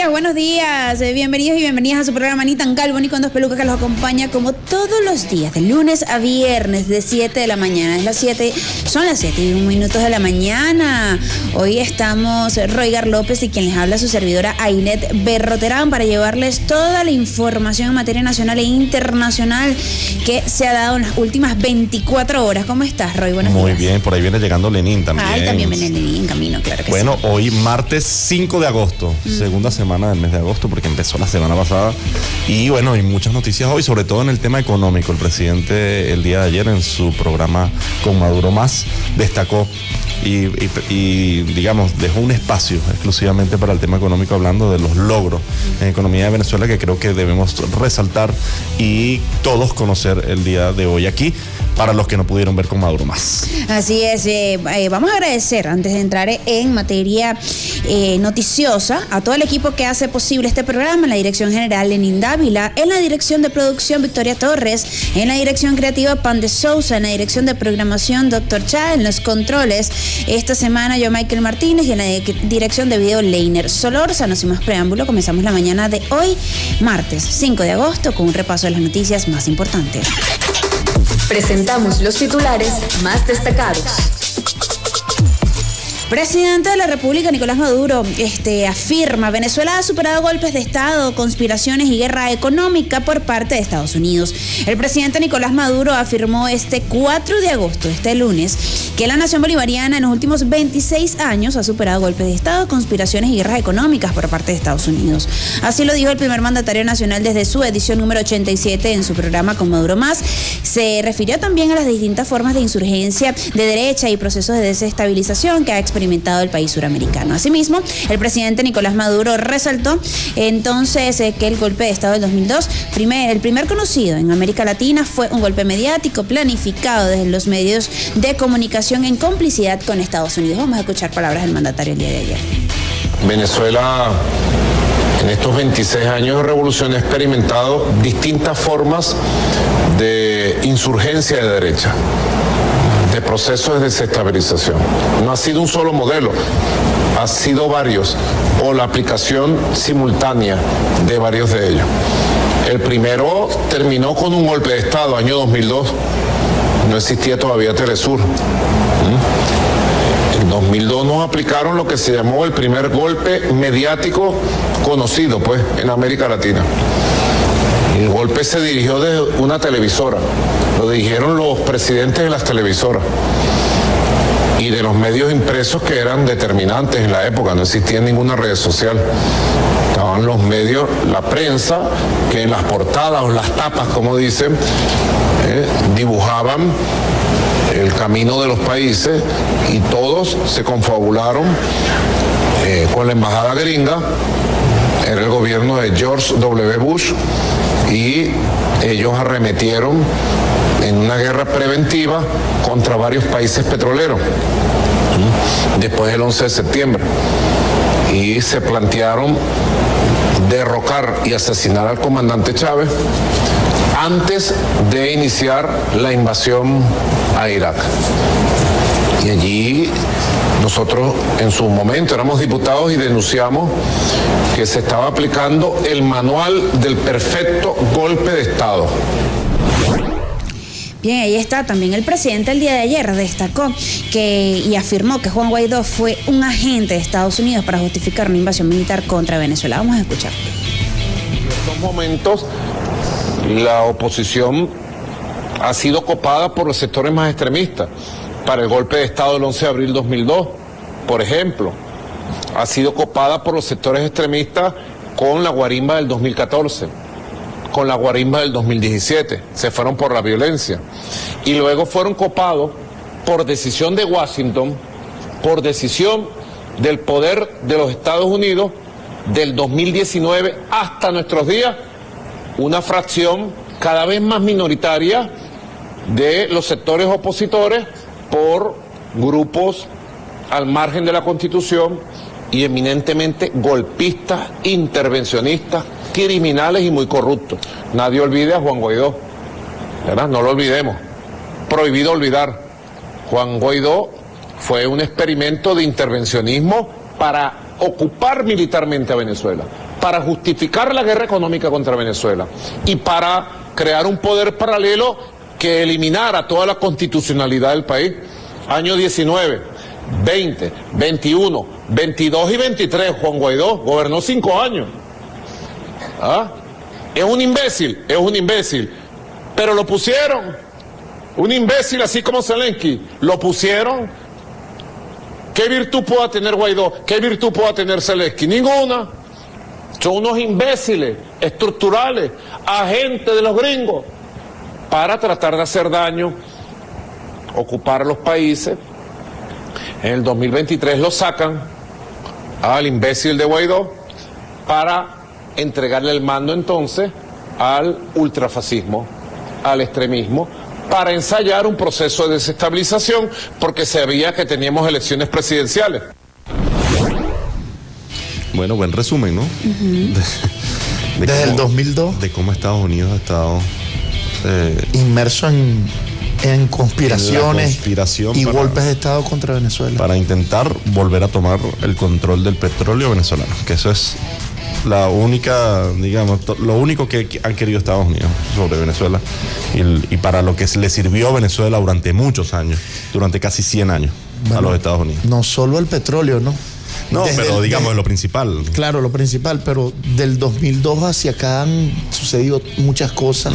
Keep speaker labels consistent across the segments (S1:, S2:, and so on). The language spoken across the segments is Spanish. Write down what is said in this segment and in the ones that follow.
S1: buenos días. Bienvenidos y bienvenidas a su programa Ni tan calvo ni con dos pelucas, que los acompaña como todos los días, de lunes a viernes, de 7 de la mañana. Son las 7:01 de la mañana. Hoy estamos Roigar López y quien les habla su servidora Ailet Berroterán para llevarles toda la información en materia nacional e internacional que se ha dado en las últimas 24 horas. ¿Cómo estás, Roy? Buenos días.
S2: Muy bien, por ahí viene llegando Lenín también.
S1: Ay, también viene Lenín en camino, claro que
S2: bueno,
S1: sí.
S2: Bueno, hoy martes 5 de agosto, segunda semana del mes de agosto, porque empezó la semana pasada. Y bueno, hay muchas noticias hoy, sobre todo en el tema económico. El presidente el día de ayer en su programa Con Maduro Más destacó y digamos, dejó un espacio exclusivamente para el tema económico, hablando de los logros en economía de Venezuela, que creo que debemos resaltar y todos conocer el día de hoy aquí, para los que no pudieron ver Con Maduro Más.
S1: Así es, vamos a agradecer, antes de entrar en materia noticiosa, a todo el equipo que hace posible este programa: en la dirección general Lenín Dávila, en la dirección de producción Victoria Torres, en la dirección creativa Pan de Sousa, en la dirección de programación Dr. Chá, en los controles esta semana yo, Michael Martínez, y en la dirección de video Leiner Solorza. No sin más preámbulo, comenzamos la mañana de hoy, martes 5 de agosto, con un repaso de las noticias más importantes.
S3: Presentamos los titulares más destacados.
S1: Presidente de la República, Nicolás Maduro, afirma: Venezuela ha superado golpes de Estado, conspiraciones y guerra económica por parte de Estados Unidos. El presidente Nicolás Maduro afirmó este 4 de agosto, este lunes, que la nación bolivariana en los últimos 26 años ha superado golpes de Estado, conspiraciones y guerras económicas por parte de Estados Unidos. Así lo dijo el primer mandatario nacional desde su edición número 87 en su programa Con Maduro Más. Se refirió también a las distintas formas de insurgencia de derecha y procesos de desestabilización que ha experimentado el país suramericano. Asimismo, el presidente Nicolás Maduro resaltó entonces que el golpe de Estado del 2002, el primer conocido en América Latina, fue un golpe mediático planificado desde los medios de comunicación en complicidad con Estados Unidos. Vamos a escuchar palabras del mandatario el día de ayer.
S4: Venezuela, en estos 26 años de revolución, ha experimentado distintas formas de insurgencia de derecha, de procesos de desestabilización. No ha sido un solo modelo, ha sido varios, o la aplicación simultánea de varios de ellos. El primero terminó con un golpe de Estado, año 2002. No existía todavía Telesur. En 2002 nos aplicaron lo que se llamó el primer golpe mediático conocido, pues, en América Latina. El golpe se dirigió desde una televisora, lo dirigieron los presidentes de las televisoras y de los medios impresos, que eran determinantes en la época. No existía ninguna red social. Estaban los medios, la prensa, que en las portadas o las tapas, como dicen, dibujaban el camino de los países, y todos se confabularon con la embajada gringa. Era el gobierno de George W. Bush, y ellos arremetieron en una guerra preventiva contra varios países petroleros después del 11 de septiembre, y se plantearon derrocar y asesinar al comandante Chávez antes de iniciar la invasión a Irak. Y allí nosotros en su momento éramos diputados y denunciamos que se estaba aplicando el manual del perfecto golpe de Estado.
S1: Bien, ahí está. También el presidente el día de ayer destacó y afirmó que Juan Guaidó fue un agente de Estados Unidos para justificar una invasión militar contra Venezuela. Vamos a escuchar.
S4: En estos momentos la oposición ha sido copada por los sectores más extremistas. Para el golpe de Estado del 11 de abril de 2002, por ejemplo, ha sido copada por los sectores extremistas con la guarimba del 2014, con la guarimba del 2017, se fueron por la violencia, y luego fueron copados por decisión de Washington, por decisión del poder de los Estados Unidos, del 2019 hasta nuestros días, una fracción cada vez más minoritaria de los sectores opositores, por grupos al margen de la Constitución y eminentemente golpistas, intervencionistas, criminales y muy corruptos. Nadie olvide a Juan Guaidó, ¿verdad? No lo olvidemos. Prohibido olvidar. Juan Guaidó fue un experimento de intervencionismo para ocupar militarmente a Venezuela. para justificar la guerra económica contra Venezuela y para crear un poder paralelo que eliminara toda la constitucionalidad del país. Año 19, 20, 21, 22 y 23, Juan Guaidó gobernó 5 años. ¿Ah? Es un imbécil, pero lo pusieron. Un imbécil así como Zelensky, lo pusieron. ¿Qué virtud pueda tener Guaidó? ¿Qué virtud pueda tener Zelensky? Ninguna. Son unos imbéciles estructurales, agentes de los gringos, para tratar de hacer daño, ocupar los países. En el 2023 lo sacan al imbécil de Guaidó para entregarle el mando entonces al ultrafascismo, al extremismo, para ensayar un proceso de desestabilización, porque sabía que teníamos elecciones presidenciales.
S2: Bueno, buen resumen, ¿no?
S5: Desde el 2002.
S2: De cómo Estados Unidos ha estado
S5: inmerso en conspiraciones
S2: conspiración
S5: y
S2: para,
S5: golpes de Estado contra Venezuela.
S2: para intentar volver a tomar el control del petróleo venezolano, que eso es la única, digamos, lo único que han querido Estados Unidos sobre Venezuela y para lo que le sirvió a Venezuela durante muchos años, durante casi 100 años,
S5: bueno,
S2: a los Estados Unidos.
S5: No solo el petróleo, ¿no?
S2: No, pero digamos lo principal.
S5: Claro, lo principal, pero del 2002 hacia acá han sucedido muchas cosas.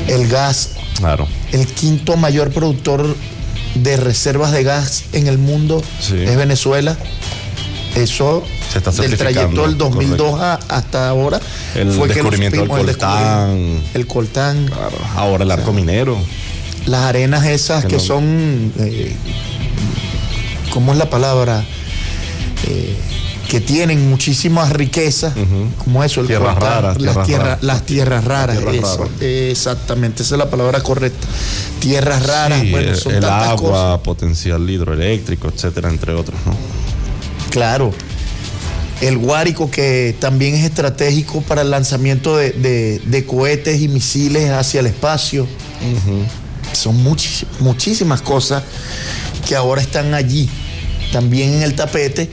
S5: El gas,
S2: Claro.
S5: el quinto mayor productor de reservas de gas en el mundo,
S2: Sí.
S5: es Venezuela. Eso,
S2: Se está
S5: del
S2: certificando,
S5: trayecto del 2002 hasta ahora,
S2: El
S5: fue que
S2: descubrimiento del coltán.
S5: El coltán,
S2: Claro. Ahora el arco minero.
S5: las arenas esas que
S2: no-
S5: son, ¿cómo es la palabra? Que tienen muchísimas riquezas, como eso, el
S2: Tierras
S5: coltán,
S2: raras,
S5: las
S2: tierras raras.
S5: las tierras raras,
S2: Tierras
S5: eso,
S2: raras.
S5: exactamente, esa es la palabra correcta. Tierras raras,
S2: Sí,
S5: bueno, son
S2: el
S5: tantas
S2: agua,
S5: cosas.
S2: potencial hidroeléctrico, etcétera, entre otros, ¿no?
S5: Claro. El Guárico, que también es estratégico para el lanzamiento de cohetes y misiles hacia el espacio. Son muchísimas cosas que ahora están allí, también en el tapete,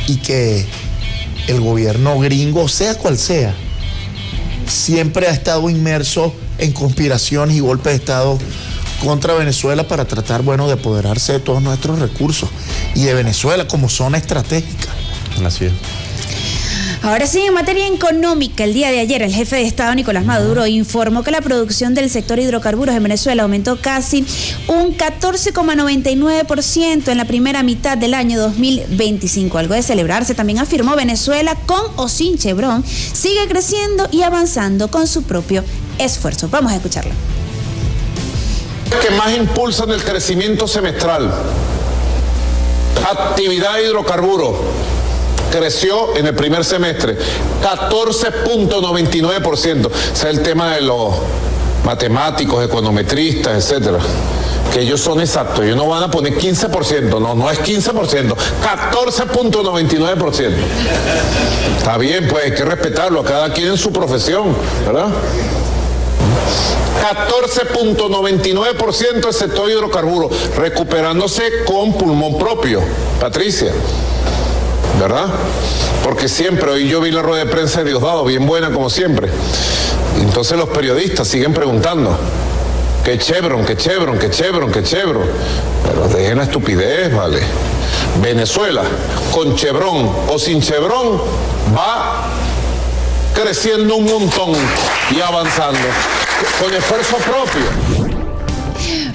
S5: y que el gobierno gringo, sea cual sea, siempre ha estado inmerso en conspiraciones y golpes de Estado contra Venezuela para tratar, bueno, de apoderarse de todos nuestros recursos y de Venezuela como zona estratégica.
S2: Así es.
S1: Ahora sí, en materia económica, el día de ayer el jefe de Estado, Nicolás Maduro, informó que la producción del sector hidrocarburos en Venezuela aumentó casi un 14,99% en la primera mitad del año 2025. Algo de celebrarse. También afirmó: Venezuela, con o sin Chevron, sigue creciendo y avanzando con su propio esfuerzo. Vamos a escucharlo.
S4: Que más impulsan el crecimiento semestral. Actividad de hidrocarburos creció en el primer semestre 14.99%. O sea, el tema de los matemáticos, econometristas, etcétera, que ellos son exactos, ellos no van a poner 15%, no es 15%, 14.99%. Está bien, pues hay que respetarlo, a cada quien en su profesión, ¿verdad? 14.99% del sector hidrocarburos, recuperándose con pulmón propio, Patricia, ¿verdad? Porque siempre, hoy yo vi la rueda de prensa de Diosdado, bien buena como siempre. Entonces los periodistas siguen preguntando, que Chevron. Pero dejen la estupidez, vale. Venezuela, con Chevron o sin Chevron, va creciendo un montón y avanzando con esfuerzo propio.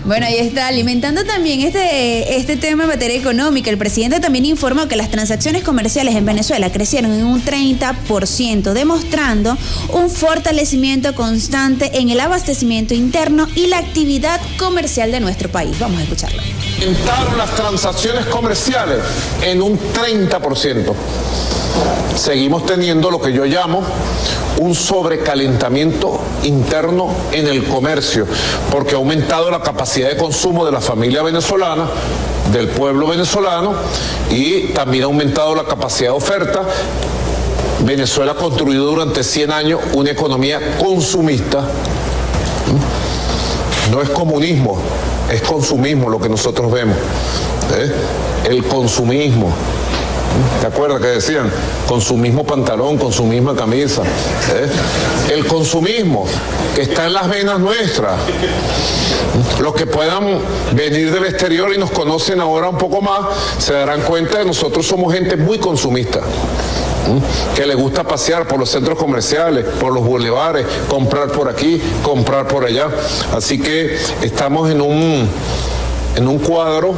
S1: Bueno, ahí está, alimentando también este tema en materia económica. El presidente también informó que las transacciones comerciales en Venezuela crecieron en un 30%, demostrando un fortalecimiento constante en el abastecimiento interno y la actividad comercial de nuestro país. Vamos a escucharlo.
S4: Aumentaron las transacciones comerciales en un 30%. Seguimos teniendo lo que yo llamo un sobrecalentamiento interno en el comercio, porque ha aumentado la capacidad de consumo de la familia venezolana, del pueblo venezolano, y también ha aumentado la capacidad de oferta. Venezuela ha construido durante 100 años una economía consumista. No es comunismo, es consumismo lo que nosotros vemos. El consumismo. ¿Te acuerdas que decían? Con su mismo pantalón, con su misma camisa. El consumismo que está en las venas nuestras. Los que puedan venir del exterior y nos conocen ahora un poco más, se darán cuenta de que nosotros somos gente muy consumista, que le gusta pasear por los centros comerciales, por los bulevares, comprar por aquí, comprar por allá. Así que estamos en un cuadro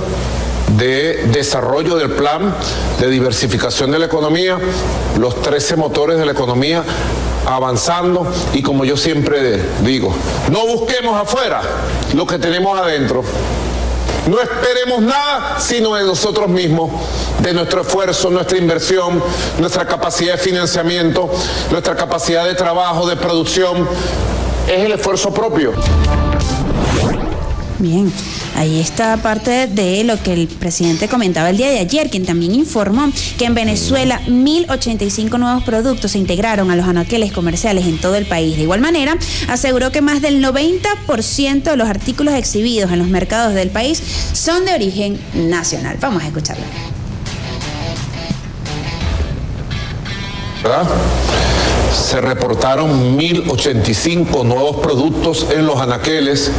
S4: de desarrollo del plan de diversificación de la economía, los 13 motores de la economía avanzando, y como yo siempre digo, no busquemos afuera lo que tenemos adentro. No esperemos nada sino de nosotros mismos, de nuestro esfuerzo, nuestra inversión, nuestra capacidad de financiamiento, nuestra capacidad de trabajo, de producción. Es el esfuerzo propio.
S1: Bien, ahí está parte de lo que el presidente comentaba el día de ayer, quien también informó que en Venezuela 1.085 nuevos productos se integraron a los anaqueles comerciales en todo el país. De igual manera, aseguró que más del 90% de los artículos exhibidos en los mercados del país son de origen nacional. Vamos a escucharlo.
S4: ¿Verdad? Se reportaron 1.085 nuevos productos en los anaqueles,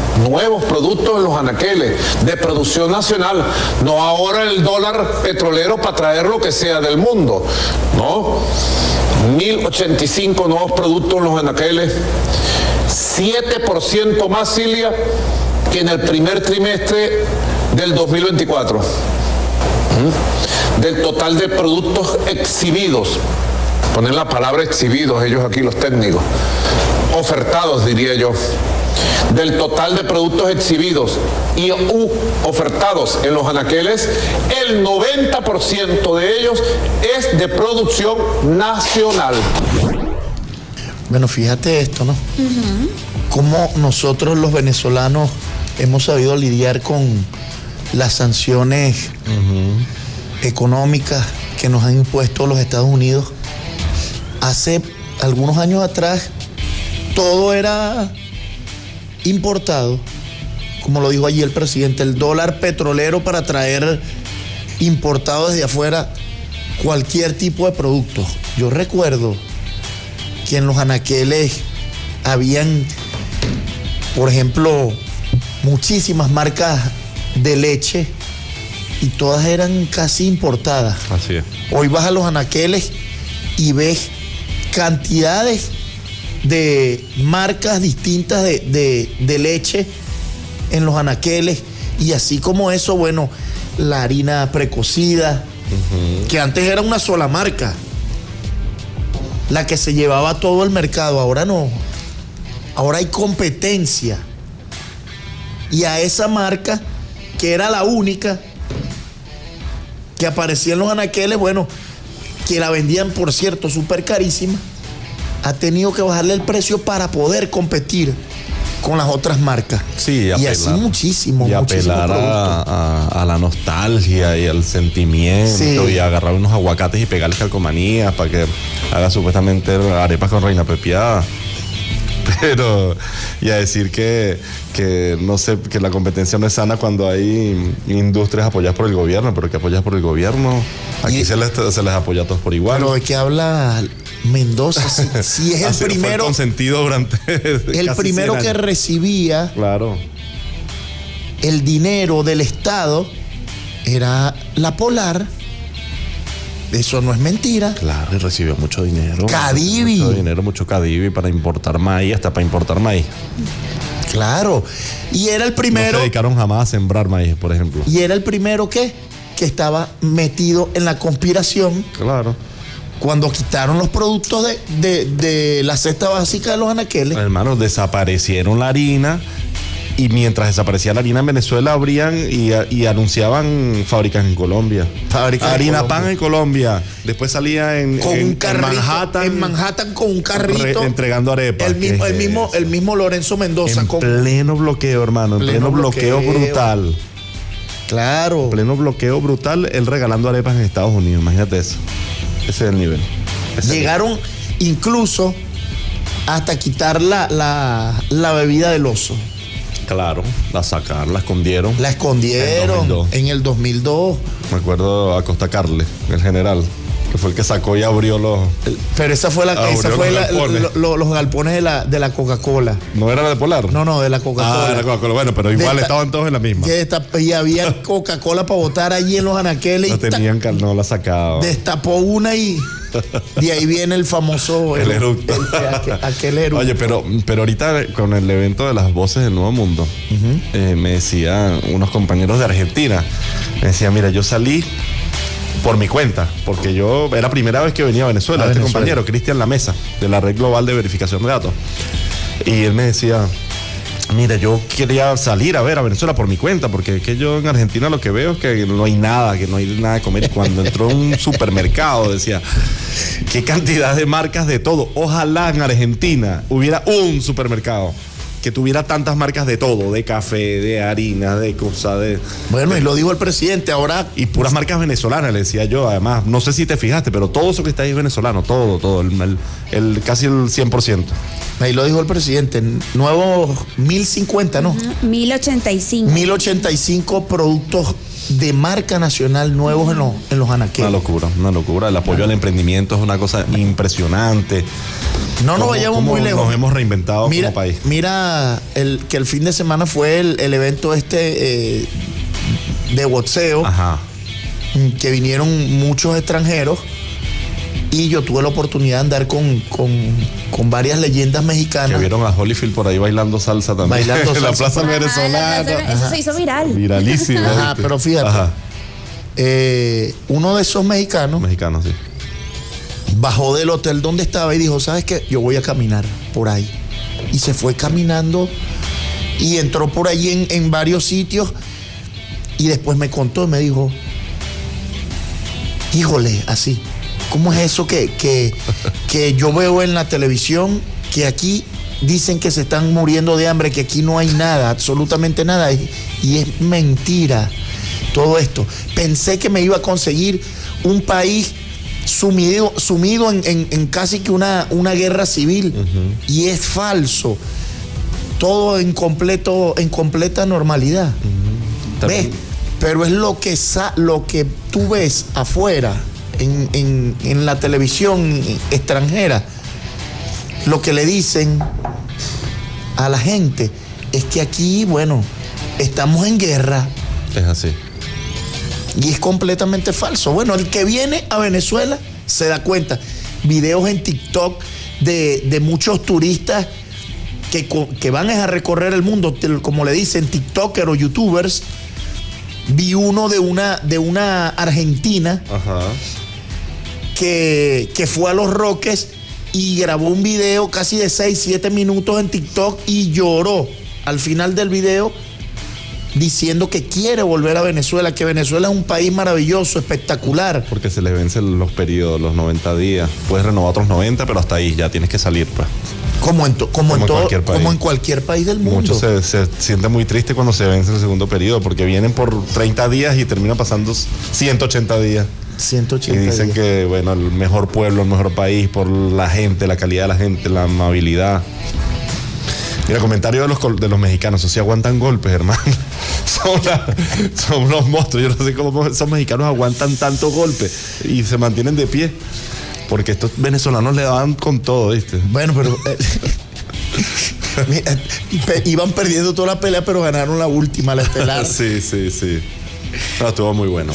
S4: de producción nacional, no ahora el dólar petrolero para traer lo que sea del mundo, no, 1.085 nuevos productos en los anaqueles, 7% más, Cilia, que en el primer trimestre del 2024, del total de productos exhibidos. Ponen la palabra exhibidos, ellos aquí los técnicos, ofertados diría yo, del total de productos exhibidos y ofertados en los anaqueles, el 90% de ellos es de producción nacional.
S5: Bueno, fíjate esto, ¿no? Cómo nosotros los venezolanos hemos sabido lidiar con las sanciones económicas que nos han impuesto los Estados Unidos. Hace algunos años atrás todo era importado, como lo dijo allí el presidente, el dólar petrolero para traer importado desde afuera cualquier tipo de producto. Yo recuerdo que en los anaqueles habían, por ejemplo, muchísimas marcas de leche y todas eran casi importadas.
S2: Así es.
S5: Hoy vas a los anaqueles y ves cantidades de marcas distintas de leche en los anaqueles, y así como eso, bueno, la harina precocida, que antes era una sola marca, la que se llevaba todo el mercado. Ahora no, ahora hay competencia, y a esa marca, que era la única que aparecía en los anaqueles, bueno, que la vendían, por cierto, súper carísima, ha tenido que bajarle el precio para poder competir con las otras marcas.
S2: Sí,
S5: y así muchísimo.
S2: Y apelar a la nostalgia y al sentimiento, sí, y agarrar unos aguacates y pegarles calcomanías para que haga supuestamente arepas con reina pepiada. Pero, y a decir que no sé, que la competencia no es sana cuando hay industrias apoyadas por el gobierno, pero que apoyadas por el gobierno, aquí se les apoya a todos por igual.
S5: Pero ¿de qué habla Mendoza? Si es el primero
S2: consentido durante
S5: el primero que recibía,
S2: claro,
S5: el dinero del Estado, era la Polar. Eso no es mentira.
S2: Claro, y recibió mucho dinero.
S5: Cadivi.
S2: Mucho Cadivi para importar maíz, hasta para importar maíz.
S5: Claro. Y era el primero.
S2: No se dedicaron jamás a sembrar maíz, por ejemplo.
S5: Y era el primero que estaba metido en la conspiración.
S2: Claro.
S5: Cuando quitaron los productos de la cesta básica de los anaqueles.
S2: Hermanos, desaparecieron la harina. Y mientras desaparecía la harina en Venezuela, abrían y anunciaban fábricas en Colombia. Harina Pan en Colombia. Después salía en Manhattan.
S5: En Manhattan con un carrito.
S2: Entregando arepas.
S5: El mismo Lorenzo Mendoza.
S2: En pleno bloqueo, hermano. En pleno bloqueo brutal.
S5: Claro.
S2: En pleno bloqueo brutal, él regalando arepas en Estados Unidos. Imagínate eso. Ese es el nivel.
S5: Llegaron incluso hasta quitar la bebida del oso.
S2: Claro, la sacaron, la escondieron.
S5: La escondieron en el 2002.
S2: Me acuerdo a Costa Carles, el general, que fue el que sacó y abrió los...
S5: Pero esa fue los galpones de la Coca-Cola.
S2: ¿No era de Polar?
S5: No, de la Coca-Cola.
S2: Ah, de la Coca-Cola. Bueno, pero igual estaban todos en la misma.
S5: Y había Coca-Cola para botar allí en los anaqueles.
S2: No la sacaba.
S5: Destapó una y de ahí viene el famoso...
S2: el eructo.
S5: Aquel eructo.
S2: Oye, pero ahorita con el evento de las voces del Nuevo Mundo, me decían unos compañeros de Argentina, me decían, mira, yo salí por mi cuenta, porque yo era la primera vez que venía a Venezuela, compañero, Cristian Lamesa, de la Red Global de Verificación de Datos. Y él me decía, mira, yo quería salir a ver a Venezuela por mi cuenta, porque es que yo en Argentina lo que veo es que no hay nada de comer. Y cuando entró en un supermercado decía, qué cantidad de marcas de todo. Ojalá en Argentina hubiera un supermercado que tuviera tantas marcas de todo, de café, de harina, de cosas, de...
S5: Bueno, y lo dijo el presidente, ahora...
S2: Y puras marcas venezolanas, le decía yo, además, no sé si te fijaste, pero todo eso que está ahí es venezolano, todo, casi el 100%.
S5: Ahí lo dijo el presidente, nuevos 1050, ¿no?
S1: 1085.
S5: 1085 productos de marca nacional nuevos en los anaqueles.
S2: Una locura. El apoyo al emprendimiento es una cosa impresionante.
S5: No nos vayamos muy lejos.
S2: Nos hemos reinventado como país.
S5: Mira que el fin de semana fue el evento de boxeo.
S2: Ajá.
S5: Que vinieron muchos extranjeros. Y yo tuve la oportunidad de andar con varias leyendas mexicanas.
S2: Que vieron a Holyfield por ahí bailando salsa también. En la plaza venezolana.
S1: Eso se hizo viral.
S2: Viralísimo.
S5: Ajá, pero fíjate.
S2: Ajá.
S5: Uno de esos mexicanos.
S2: Sí.
S5: Bajó del hotel donde estaba y dijo, ¿sabes qué? Yo voy a caminar por ahí. Y se fue caminando y entró por allí en varios sitios y después me contó y me dijo, híjole, así, ¿cómo es eso que yo veo en la televisión que aquí dicen que se están muriendo de hambre, que aquí no hay nada, absolutamente nada? Y es mentira todo esto. Pensé que me iba a conseguir un país sumido en casi que una guerra civil. Y es falso. Todo en completa normalidad. ¿Ves? Pero es lo que tú ves afuera en la televisión extranjera. Lo que le dicen a la gente es que aquí, bueno, estamos en guerra.
S2: Es así.
S5: Y es completamente falso. Bueno, el que viene a Venezuela se da cuenta. Videos en TikTok de muchos turistas que van a recorrer el mundo, como le dicen, TikTokers o YouTubers. Vi uno de una argentina. Ajá. Que fue a Los Roques y grabó un video casi de 6-7 minutos en TikTok y lloró al final del video diciendo que quiere volver a Venezuela, que Venezuela es un país maravilloso, espectacular.
S2: Porque se les vencen los periodos, los 90 días. Puedes renovar otros 90, pero hasta ahí ya tienes que salir, pues.
S5: Como en cualquier país del mundo.
S2: Muchos se sienten muy tristes cuando se vence el segundo periodo, porque vienen por 30 días y terminan pasando 180 días.
S5: 180
S2: y dicen
S5: días.
S2: Que, bueno, el mejor pueblo, el mejor país, por la gente, la calidad de la gente, la amabilidad. Mira, comentario de los mexicanos, o sea, aguantan golpes, hermano. Son unos monstruos. Yo no sé cómo esos mexicanos aguantan tantos golpes y se mantienen de pie. Porque estos venezolanos le daban con todo, ¿viste?
S5: Bueno, pero iban perdiendo toda la pelea, pero ganaron la última, la estelar.
S2: Sí. No, estuvo muy bueno.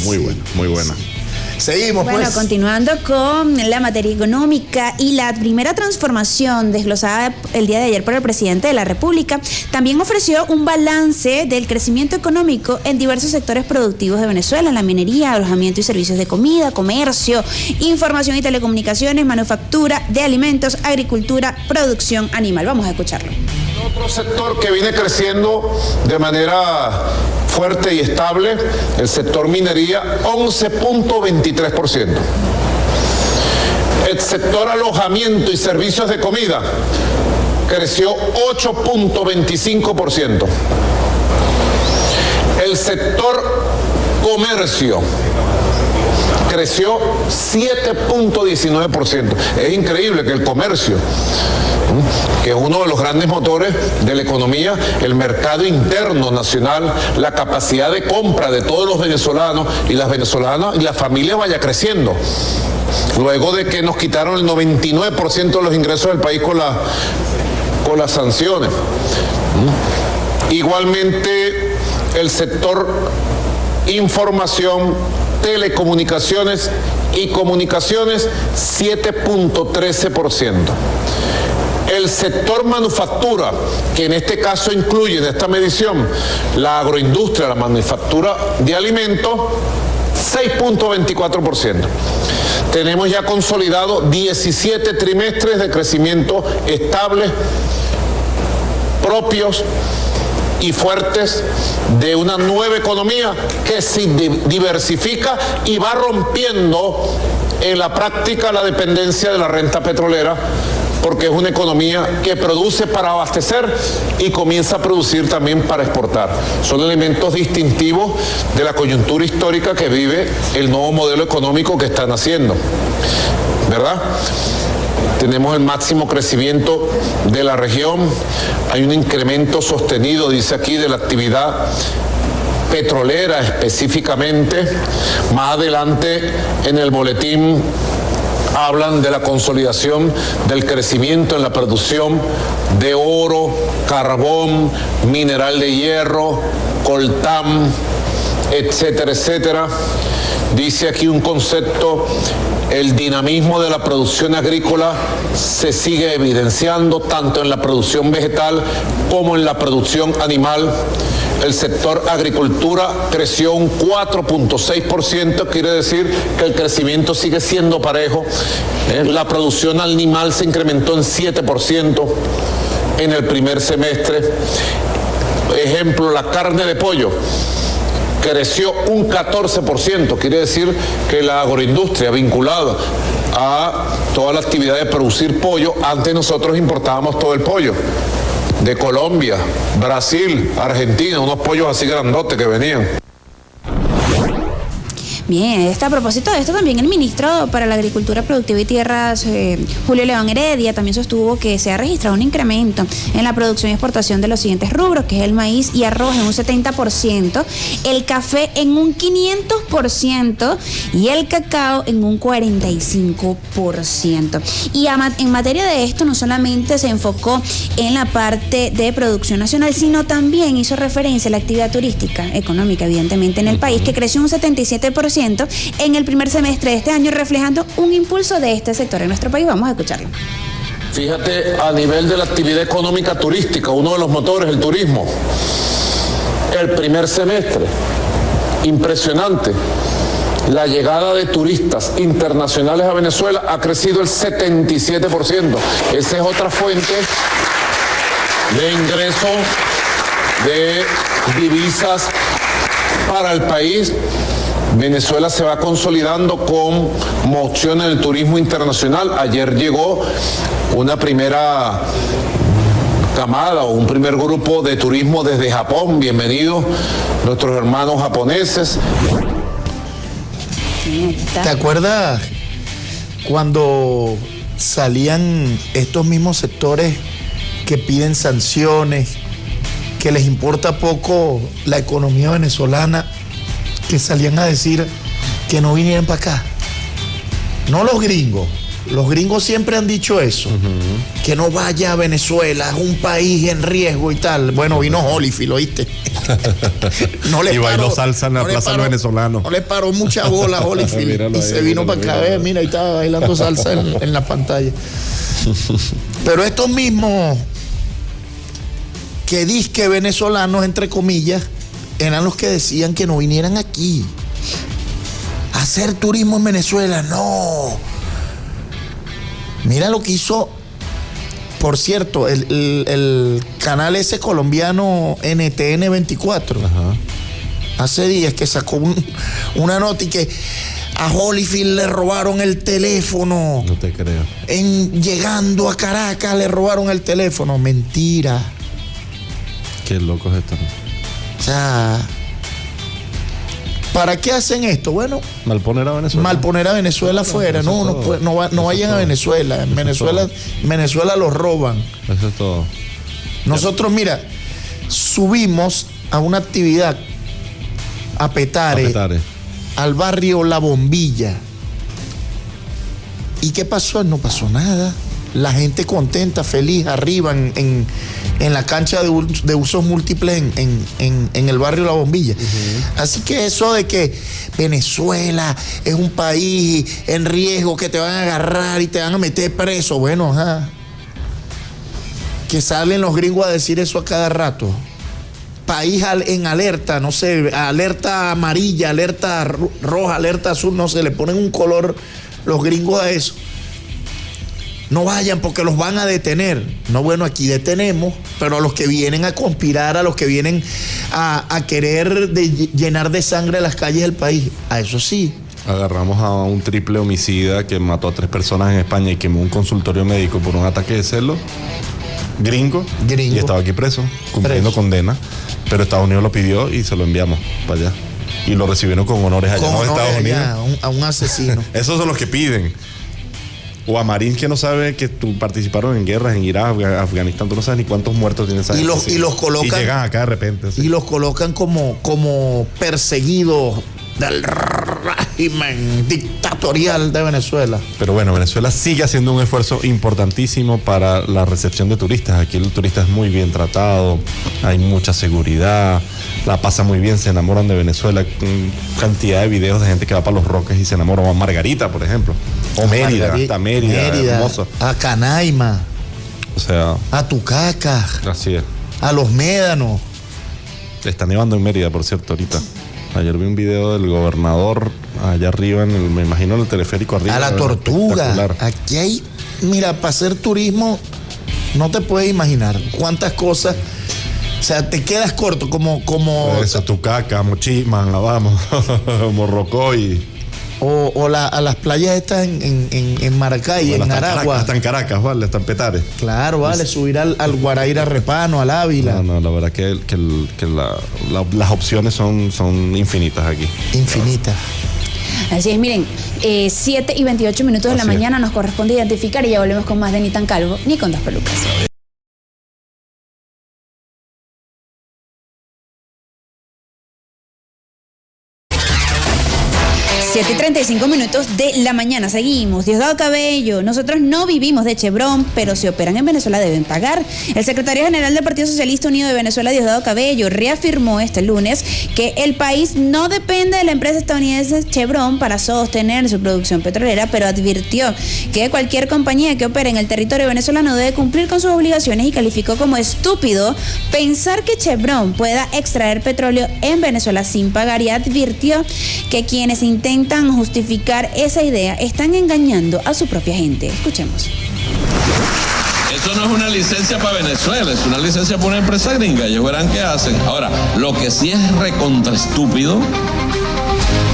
S5: Seguimos,
S1: bueno,
S5: pues.
S1: Continuando con la materia económica y la primera transformación desglosada el día de ayer por el presidente de la República, también ofreció un balance del crecimiento económico en diversos sectores productivos de Venezuela, la minería, alojamiento y servicios de comida, comercio, información y telecomunicaciones, manufactura de alimentos, agricultura, producción animal. Vamos a escucharlo.
S4: Otro sector que viene creciendo de manera fuerte y estable, el sector minería, 11.23%. El sector alojamiento y servicios de comida creció 8.25%. El sector comercio creció 7.19%. Es increíble que el comercio, que es uno de los grandes motores de la economía, el mercado interno nacional, la capacidad de compra de todos los venezolanos y las venezolanas y las familias vaya creciendo. Luego de que nos quitaron el 99% de los ingresos del país con las sanciones. Igualmente, el sector información, telecomunicaciones y comunicaciones, 7.13%. El sector manufactura, que en este caso incluye en esta medición la agroindustria, la manufactura de alimentos, 6.24%. Tenemos ya consolidado 17 trimestres de crecimiento estable, propios y fuertes de una nueva economía que se diversifica y va rompiendo en la práctica la dependencia de la renta petrolera, porque es una economía que produce para abastecer y comienza a producir también para exportar. Son elementos distintivos de la coyuntura histórica que vive el nuevo modelo económico que están haciendo, ¿verdad? Tenemos el máximo crecimiento de la región, hay un incremento sostenido, dice aquí, de la actividad petrolera específicamente. Más adelante en el boletín hablan de la consolidación del crecimiento en la producción de oro, carbón, mineral de hierro, coltán, etcétera, etcétera. Dice aquí un concepto: el dinamismo de la producción agrícola se sigue evidenciando tanto en la producción vegetal como en la producción animal. El sector agricultura creció un 4.6%, quiere decir que el crecimiento sigue siendo parejo. La producción animal se incrementó en 7% en el primer semestre. Ejemplo, la carne de pollo creció un 14%, quiere decir que la agroindustria vinculada a toda la actividad de producir pollo, antes nosotros importábamos todo el pollo de Colombia, Brasil, Argentina, unos pollos así grandotes que venían.
S1: Bien, a propósito de esto también el ministro para la Agricultura, Productiva y Tierras, Julio León Heredia, también sostuvo que se ha registrado un incremento en la producción y exportación de los siguientes rubros, que es el maíz y arroz en un 70%, el café en un 500% y el cacao en un 45%. Y en materia de esto no solamente se enfocó en la parte de producción nacional, sino también hizo referencia a la actividad turística, económica evidentemente en el país, que creció un 77% en el primer semestre de este año, reflejando un impulso de este sector en nuestro país. Vamos a escucharlo.
S4: Fíjate, a nivel de la actividad económica turística, uno de los motores, el turismo, el primer semestre, impresionante. La llegada de turistas internacionales a Venezuela ha crecido el 77%. Esa es otra fuente de ingresos de divisas para el país. Venezuela se va consolidando con moción en el turismo internacional. Ayer llegó una primera camada o un primer grupo de turismo desde Japón. Bienvenidos nuestros hermanos japoneses.
S5: ¿Te acuerdas cuando salían estos mismos sectores que piden sanciones, que les importa poco la economía venezolana, que salían a decir que no vinieran para acá? No los gringos siempre han dicho eso, que no vaya a Venezuela, es un país en riesgo y tal. Bueno, vino Holyfield, ¿oíste?
S2: Y bailó salsa en la Plaza del Venezolano.
S5: No le paró mucha bola a Holyfield y se vino para acá. Mira, ahí estaba bailando salsa en la pantalla. Pero estos mismos que disque venezolanos, entre comillas, eran los que decían que no vinieran aquí a hacer turismo en Venezuela. No. Mira lo que hizo, por cierto, el canal ese colombiano NTN 24. Ajá. Hace días que sacó una nota y que a Holyfield le robaron el teléfono.
S2: No te creo.
S5: Llegando a Caracas le robaron el teléfono. Mentira.
S2: Qué locos están.
S5: O sea, ¿Para qué hacen esto? Bueno,
S2: Malponer a Venezuela.
S5: malponer a Venezuela afuera. No vayan a Venezuela. En Venezuela los roban.
S2: Eso es todo.
S5: Nosotros, mira, subimos a una actividad a Petare, al barrio La Bombilla. ¿Y qué pasó? No pasó nada. La gente contenta, feliz, arriba en la cancha de usos múltiples en el barrio La Bombilla. Así que eso de que Venezuela es un país en riesgo, que te van a agarrar y te van a meter preso, bueno, ajá. Que salen los gringos a decir eso a cada rato. País en alerta, no sé, alerta amarilla, alerta roja, alerta azul, no sé, le ponen un color los gringos a eso. No vayan porque los van a detener. No, bueno, aquí detenemos, pero a los que vienen a conspirar, a los que vienen a querer llenar de sangre las calles del país, a eso sí.
S2: Agarramos a un triple homicida que mató a 3 personas en España y quemó un consultorio médico por un ataque de celos. Gringo. Y estaba aquí preso, cumpliendo condena. Pero Estados Unidos lo pidió y se lo enviamos para allá. Y lo recibieron con honores allá en Estados Unidos.
S5: A un asesino.
S2: Esos son los que piden. O a Marín, que no sabe que participaron en guerras en Irak, Afganistán, tú no sabes ni cuántos muertos tienen esa gente.
S5: Y los colocan.
S2: Y llegan acá de repente.
S5: Y los colocan como perseguidos del régimen dictatorial de Venezuela.
S2: Pero bueno, Venezuela sigue haciendo un esfuerzo importantísimo para la recepción de turistas. Aquí el turista es muy bien tratado, hay mucha seguridad, la pasa muy bien, se enamoran de Venezuela. Cantidad de videos de gente que va para Los Roques y se enamora. O a Margarita, por ejemplo. O Mérida, hasta Mérida, hermoso.
S5: A Canaima.
S2: O sea,
S5: a Tucaca.
S2: Así es.
S5: A Los Médanos.
S2: Está nevando en Mérida, por cierto, ahorita. Ayer vi un video del gobernador allá arriba, me imagino en el teleférico arriba.
S5: A la Tortuga. Aquí hay, mira, para hacer turismo, no te puedes imaginar cuántas cosas. O sea, te quedas corto, como
S2: eso, Tucaca, Mochima, vamos, Morrocoy.
S5: O a las playas estas en Maracay, bueno, en Aragua.
S2: Hasta en Caracas, vale, hasta en Petare.
S5: Claro, vale, subir al Guaraíra Repano, al Ávila.
S2: No, la verdad que las opciones son infinitas aquí.
S5: Infinitas.
S1: Así es, miren, 7:28 de la mañana nos corresponde identificar y ya volvemos con más de Ni tan calvo, ni con 2 pelucas. 7:35 de la mañana. Seguimos. Diosdado Cabello. Nosotros no vivimos de Chevron, pero si operan en Venezuela deben pagar. El secretario general del Partido Socialista Unido de Venezuela, Diosdado Cabello, reafirmó este lunes que el país no depende de la empresa estadounidense Chevron para sostener su producción petrolera, pero advirtió que cualquier compañía que opere en el territorio venezolano debe cumplir con sus obligaciones y calificó como estúpido pensar que Chevron pueda extraer petróleo en Venezuela sin pagar, y advirtió que quienes intentan justificar esa idea están engañando a su propia gente. Escuchemos.
S6: Eso no es una licencia para Venezuela, es una licencia para una empresa gringa. Ellos verán qué hacen. Ahora, lo que sí es recontra estúpido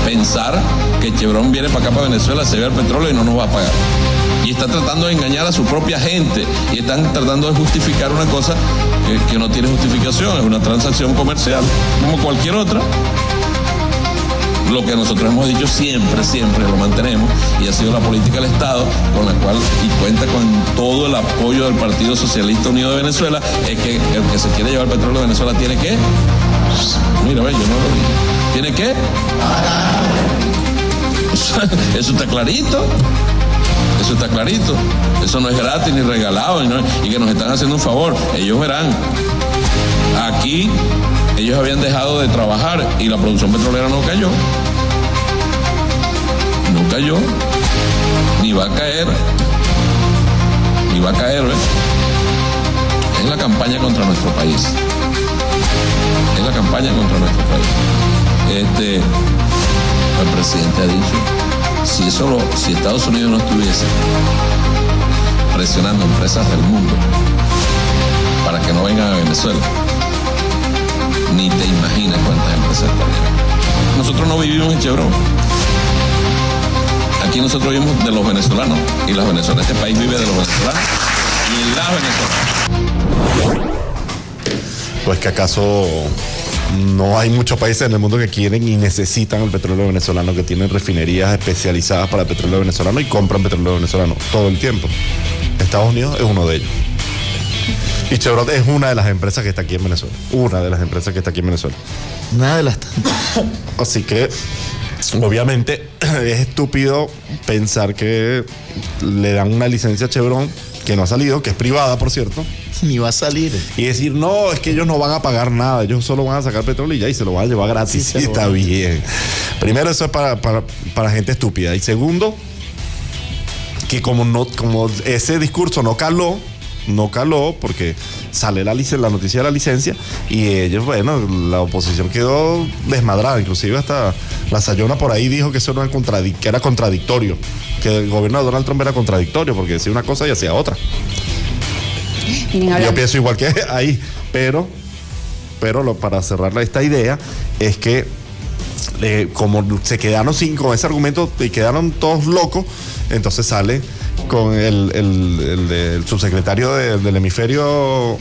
S6: pensar que Chevron viene para acá, para Venezuela, se ve el petróleo y no nos va a pagar. Y está tratando de engañar a su propia gente y están tratando de justificar una cosa que no tiene justificación, es una transacción comercial, como cualquier otra. Lo que nosotros hemos dicho siempre lo mantenemos, y ha sido la política del Estado con la cual, y cuenta con todo el apoyo del Partido Socialista Unido de Venezuela, es que el que se quiere llevar petróleo de Venezuela tiene que, mira, ve, yo no lo dije, tiene que, eso está clarito. Eso está clarito. Eso no es gratis ni regalado y que nos están haciendo un favor. Ellos verán. Aquí ellos habían dejado de trabajar y la producción petrolera no cayó. No cayó. Ni va a caer. Ni va a caer, ¿ves? Es la campaña contra nuestro país. Es la campaña contra nuestro país. El presidente ha dicho, si Estados Unidos no estuviese presionando empresas del mundo para que no vengan a Venezuela, ni te imaginas cuántas empresas estarían. Nosotros no vivimos en Chevron. Aquí nosotros vivimos de los venezolanos y las venezolanas. Este país vive de los venezolanos y las venezolanas.
S2: Pues que acaso no hay muchos países en el mundo que quieren y necesitan el petróleo venezolano, que tienen refinerías especializadas para el petróleo venezolano y compran petróleo venezolano todo el tiempo. Estados Unidos es uno de ellos. Y Chevron es una de las empresas que está aquí en Venezuela. Una de las empresas que está aquí en Venezuela.
S5: Nada de las tantas.
S2: Así que, obviamente, es estúpido pensar que le dan una licencia a Chevron que no ha salido, que es privada, por cierto.
S5: Ni va a salir.
S2: Y decir, no, es que ellos no van a pagar nada, ellos solo van a sacar petróleo y ya, y se lo van a llevar gratis.
S5: Sí,
S2: y está bien. Primero, eso es para gente estúpida. Y segundo, que como ese discurso no caló, porque sale la noticia de la licencia y ellos, bueno, la oposición quedó desmadrada. Inclusive hasta la Sayona por ahí dijo que eso no era que era contradictorio, que el gobierno de Donald Trump era contradictorio porque decía una cosa y hacía otra. Yo pienso igual que ahí, pero para cerrar esta idea es que como se quedaron con ese argumento y quedaron todos locos, entonces sale con el subsecretario del hemisferio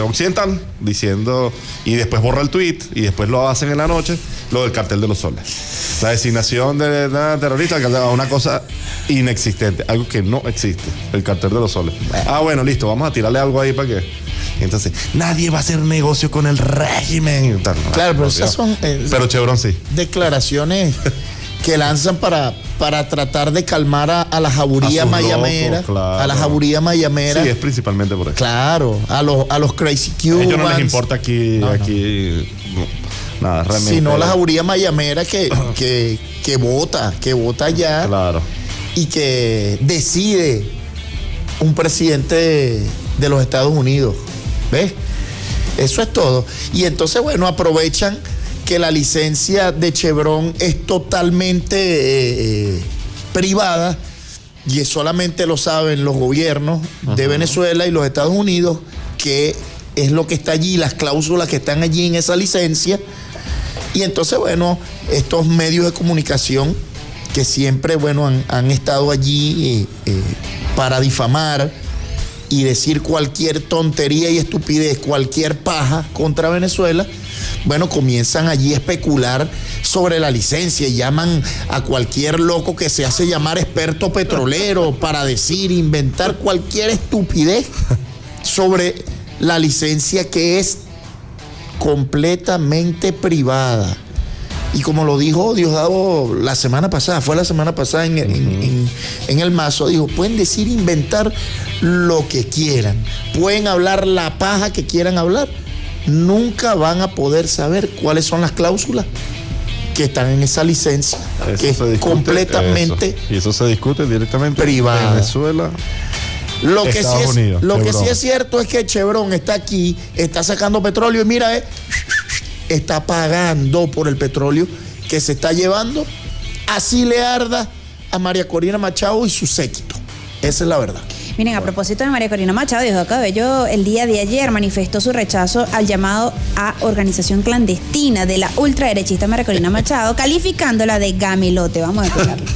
S2: occidental diciendo, y después borra el tweet y después lo hacen en la noche, lo del cartel de los soles, la designación de terrorista, una cosa inexistente, algo que no existe, el cartel de los soles. Bueno, listo, vamos a tirarle algo ahí para que entonces nadie va a hacer negocio con el régimen.
S5: Claro, pero esas son
S2: pero Chevron sí,
S5: declaraciones que lanzan para tratar de calmar a la jauría mayamera.
S2: Claro.
S5: A la jauría mayamera.
S2: Sí, es principalmente por eso.
S5: Claro, a los crazy cubans.
S2: A ellos no les importa aquí, no. Nada, realmente.
S5: Sino la jauría mayamera que vota ya.
S2: Claro.
S5: Y que decide un presidente de los Estados Unidos. ¿Ves? Eso es todo. Y entonces, bueno, aprovechan que la licencia de Chevron es totalmente privada y solamente lo saben los gobiernos de Venezuela y los Estados Unidos, que es lo que está allí, las cláusulas que están allí en esa licencia. Y entonces, bueno, estos medios de comunicación que siempre, bueno, han estado allí para difamar y decir cualquier tontería y estupidez, cualquier paja contra Venezuela, bueno, comienzan allí a especular sobre la licencia y llaman a cualquier loco que se hace llamar experto petrolero para decir, inventar cualquier estupidez sobre la licencia que es completamente privada. Y como lo dijo Diosdado la semana pasada en el Mazo, dijo, pueden decir, inventar lo que quieran, pueden hablar la paja que quieran hablar, nunca van a poder saber cuáles son las cláusulas que están en esa licencia, eso que es completamente
S2: eso. Y eso se discute directamente
S5: privada.
S2: Venezuela.
S5: Lo que sí es cierto es que Chevron está aquí, está sacando petróleo y mira, está pagando por el petróleo que se está llevando, así le arda a María Corina Machado y su séquito. Esa es la verdad.
S1: Miren, a propósito de María Corina Machado, Diosdado Cabello el día de ayer manifestó su rechazo al llamado a organización clandestina de la ultraderechista María Corina Machado, calificándola de gamilote. Vamos a escucharlo.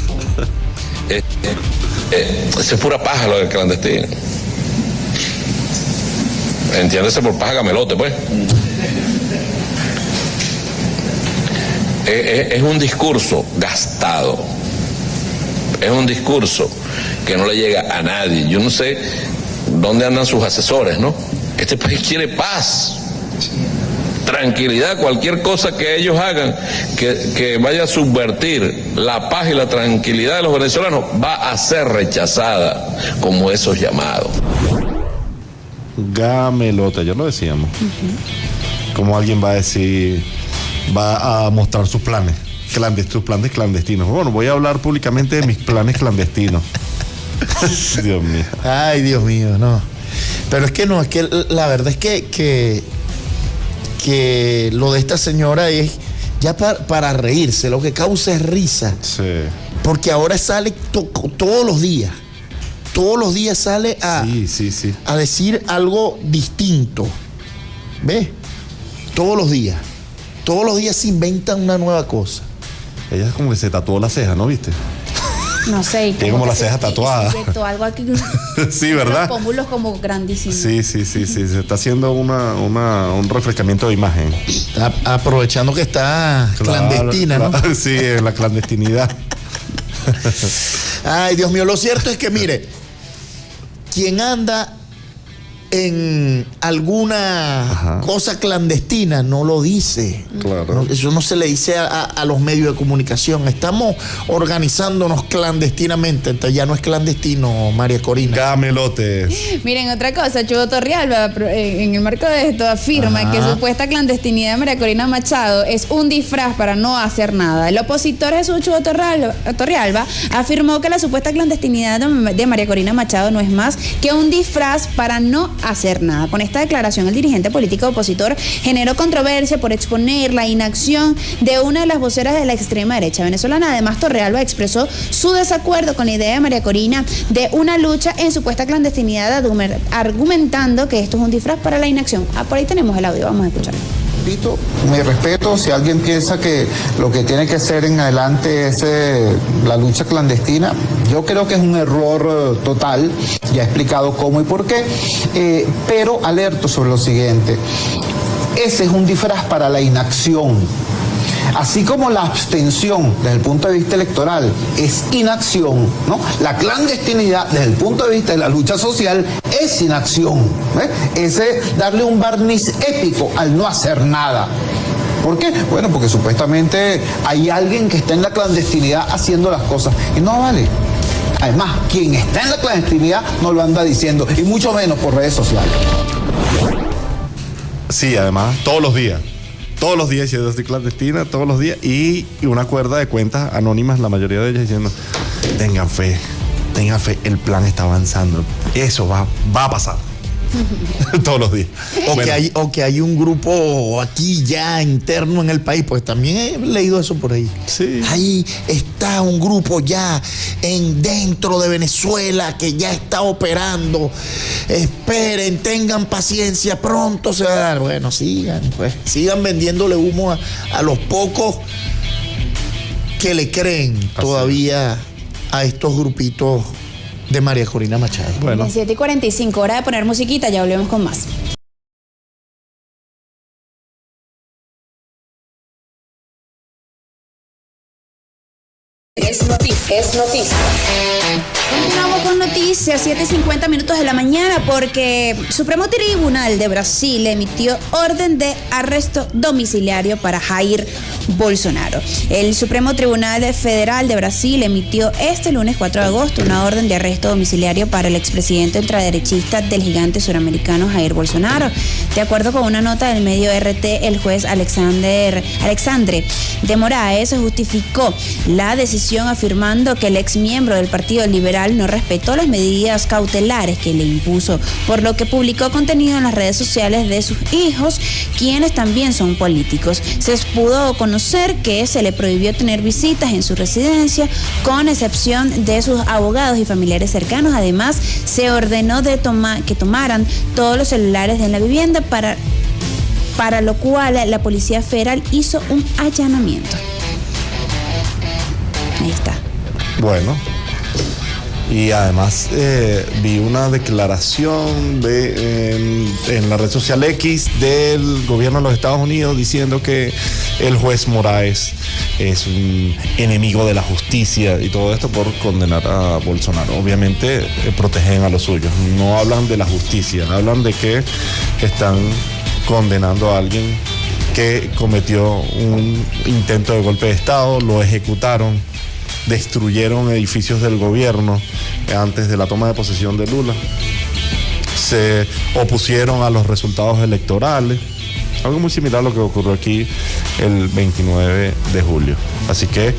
S6: Eso es pura paja lo del clandestino. Entiéndese por paja gamelote, pues. Es un discurso gastado. Es un discurso que no le llega a nadie. Yo no sé dónde andan sus asesores, ¿no? Este país quiere paz, tranquilidad. Cualquier cosa que ellos hagan que vaya a subvertir la paz y la tranquilidad de los venezolanos va a ser rechazada como esos llamados.
S2: Gamelote, ya lo decíamos. Como alguien va a decir, va a mostrar sus planes clandestinos. Bueno, voy a hablar públicamente de mis planes clandestinos. Dios mío.
S5: Ay, Dios mío, no. Pero es que no, es que la verdad es que lo de esta señora es ya para reírse, lo que causa es risa.
S2: Sí.
S5: Porque ahora sale todos los días sale a decir algo distinto. ¿Ves? Todos los días se inventan una nueva cosa.
S2: Ella es como que se tatuó la ceja, ¿no viste?
S1: No sé. Y
S2: Tiene como las cejas tatuadas.
S1: Algo aquí.
S2: Sí, ¿verdad?
S1: Los pómulos como grandísimos.
S2: Sí. Se está haciendo un refrescamiento de imagen.
S5: Aprovechando que está clandestina, ¿no?
S2: Sí, la clandestinidad.
S5: Ay, Dios mío, lo cierto es que, mire, quien anda en alguna cosa clandestina no lo dice.
S2: Claro.
S5: Eso no se le dice a los medios de comunicación. Estamos organizándonos clandestinamente. Entonces ya no es clandestino, María Corina.
S2: Camelotes.
S1: Miren, otra cosa, Chugo Torrealba, en el marco de esto, afirma que supuesta clandestinidad de María Corina Machado es un disfraz para no hacer nada. El opositor Jesús Chugo Torrealba afirmó que la supuesta clandestinidad de María Corina Machado no es más que un disfraz para no hacer nada. Con esta declaración, el dirigente político opositor generó controversia por exponer la inacción de una de las voceras de la extrema derecha venezolana. Además, Torrealba expresó su desacuerdo con la idea de María Corina de una lucha en supuesta clandestinidad, argumentando que esto es un disfraz para la inacción. Por ahí tenemos el audio, vamos a escucharlo.
S7: Mi respeto, si alguien piensa que lo que tiene que ser en adelante es la lucha clandestina, yo creo que es un error total, ya he explicado cómo y por qué, pero alerto sobre lo siguiente, ese es un disfraz para la inacción. Así como la abstención desde el punto de vista electoral es inacción, ¿no? La clandestinidad desde el punto de vista de la lucha social es inacción. Ese darle un barniz épico al no hacer nada. ¿Por qué? Bueno, porque supuestamente hay alguien que está en la clandestinidad haciendo las cosas y no vale. Además, quien está en la clandestinidad no lo anda diciendo, y mucho menos por redes sociales.
S2: Sí, además, todos los días diciendo estoy clandestina, todos los días, y una cuerda de cuentas anónimas, la mayoría de ellas diciendo, tengan fe, el plan está avanzando, eso va a pasar. Todos los días.
S5: O que hay un grupo aquí ya interno en el país, pues también he leído eso por ahí.
S2: Sí.
S5: Ahí está un grupo ya dentro de Venezuela que ya está operando. Esperen, tengan paciencia, pronto se va a dar. Bueno, sigan vendiéndole humo a los pocos que le creen todavía a estos grupitos de María Corina Machado.
S1: Bueno. 7:45, hora de poner musiquita, ya volvemos con más.
S3: Es noticia.
S1: Continuamos con noticias, 7:50 minutos de la mañana, porque el Supremo Tribunal de Brasil emitió orden de arresto domiciliario para Jair Bolsonaro. El Supremo Tribunal Federal de Brasil emitió este lunes 4 de agosto una orden de arresto domiciliario para el expresidente ultraderechista del gigante suramericano Jair Bolsonaro. De acuerdo con una nota del medio RT, el juez Alexandre de Moraes justificó la decisión afirmando que el exmiembro del Partido Liberal no respetó las medidas cautelares que le impuso, por lo que publicó contenido en las redes sociales de sus hijos, quienes también son políticos. Se pudo conocer que se le prohibió tener visitas en su residencia, con excepción de sus abogados y familiares cercanos. Además, se ordenó que tomaran todos los celulares de la vivienda, para lo cual la Policía Federal hizo un allanamiento. Ahí está.
S2: Bueno. Y además vi una declaración en la red social X del gobierno de los Estados Unidos diciendo que el juez Moraes es un enemigo de la justicia y todo esto por condenar a Bolsonaro. Obviamente protegen a los suyos, no hablan de la justicia, hablan de que están condenando a alguien que cometió un intento de golpe de Estado, lo ejecutaron, destruyeron edificios del gobierno antes de la toma de posesión de Lula, se opusieron a los resultados electorales, algo muy similar a lo que ocurrió aquí el 29 de julio. Así que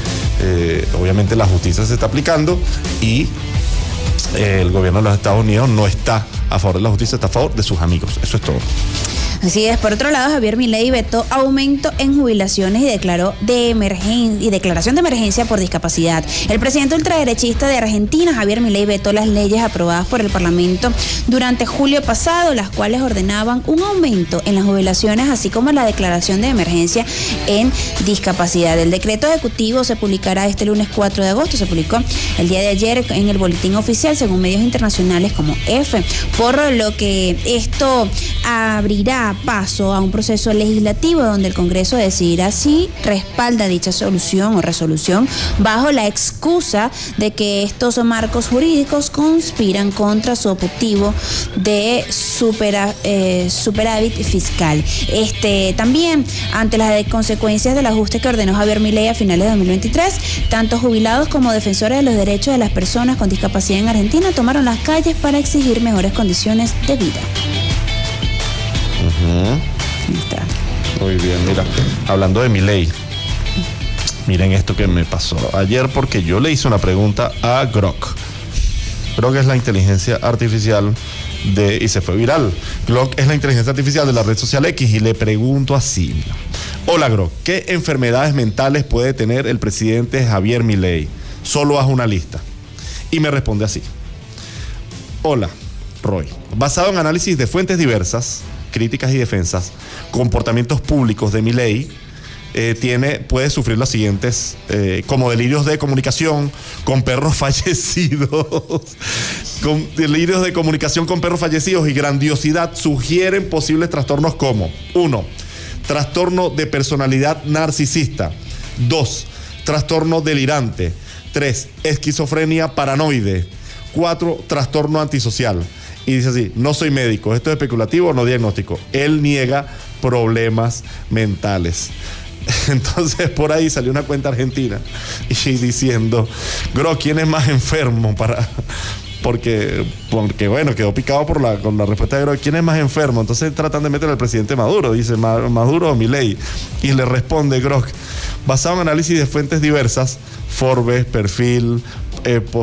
S2: obviamente la justicia se está aplicando y el gobierno de los Estados Unidos no está a favor de la justicia, está a favor de sus amigos. Eso es todo.
S1: Así es. Por otro lado, Javier Milei vetó aumento en jubilaciones y declaró declaración de emergencia por discapacidad. El presidente ultraderechista de Argentina, Javier Milei, vetó las leyes aprobadas por el Parlamento durante julio pasado, las cuales ordenaban un aumento en las jubilaciones, así como la declaración de emergencia en discapacidad. El decreto ejecutivo se publicará este lunes 4 de agosto. Se publicó el día de ayer en el boletín oficial, según medios internacionales como EFE, por lo que esto abrirá paso a un proceso legislativo donde el Congreso decidirá si respalda dicha solución o resolución bajo la excusa de que estos marcos jurídicos conspiran contra su objetivo de superávit fiscal. También, ante las consecuencias del ajuste que ordenó Javier Milei a finales de 2023, tanto jubilados como defensores de los derechos de las personas con discapacidad en Argentina tomaron las calles para exigir mejores condiciones de vida. Ahí está.
S2: Muy bien, mira, hablando de Milei, miren esto que me pasó ayer, porque yo le hice una pregunta a Grok. Grok es la inteligencia artificial y se fue viral. Grok es la inteligencia artificial de la red social X, y le pregunto así: hola Grok, ¿qué enfermedades mentales puede tener el presidente Javier Milei? Solo haz una lista. Y me responde así: hola Roy, basado en análisis de fuentes diversas, críticas y defensas, comportamientos públicos de Milei, puede sufrir los siguientes, como delirios de comunicación con perros fallecidos, y grandiosidad sugieren posibles trastornos como: 1. Trastorno de personalidad narcisista. 2. Trastorno delirante. 3. Esquizofrenia paranoide. 4. Trastorno antisocial. Y dice así: no soy médico, esto es especulativo, no diagnóstico. Él niega problemas mentales. Entonces por ahí salió una cuenta argentina y diciendo: Gro, ¿quién es más enfermo? Porque bueno, quedó picado con la respuesta de Gro, ¿quién es más enfermo? Entonces tratan de meter al presidente Maduro, dice Maduro o Milei, y le responde Grok: basado en análisis de fuentes diversas, Forbes, Perfil,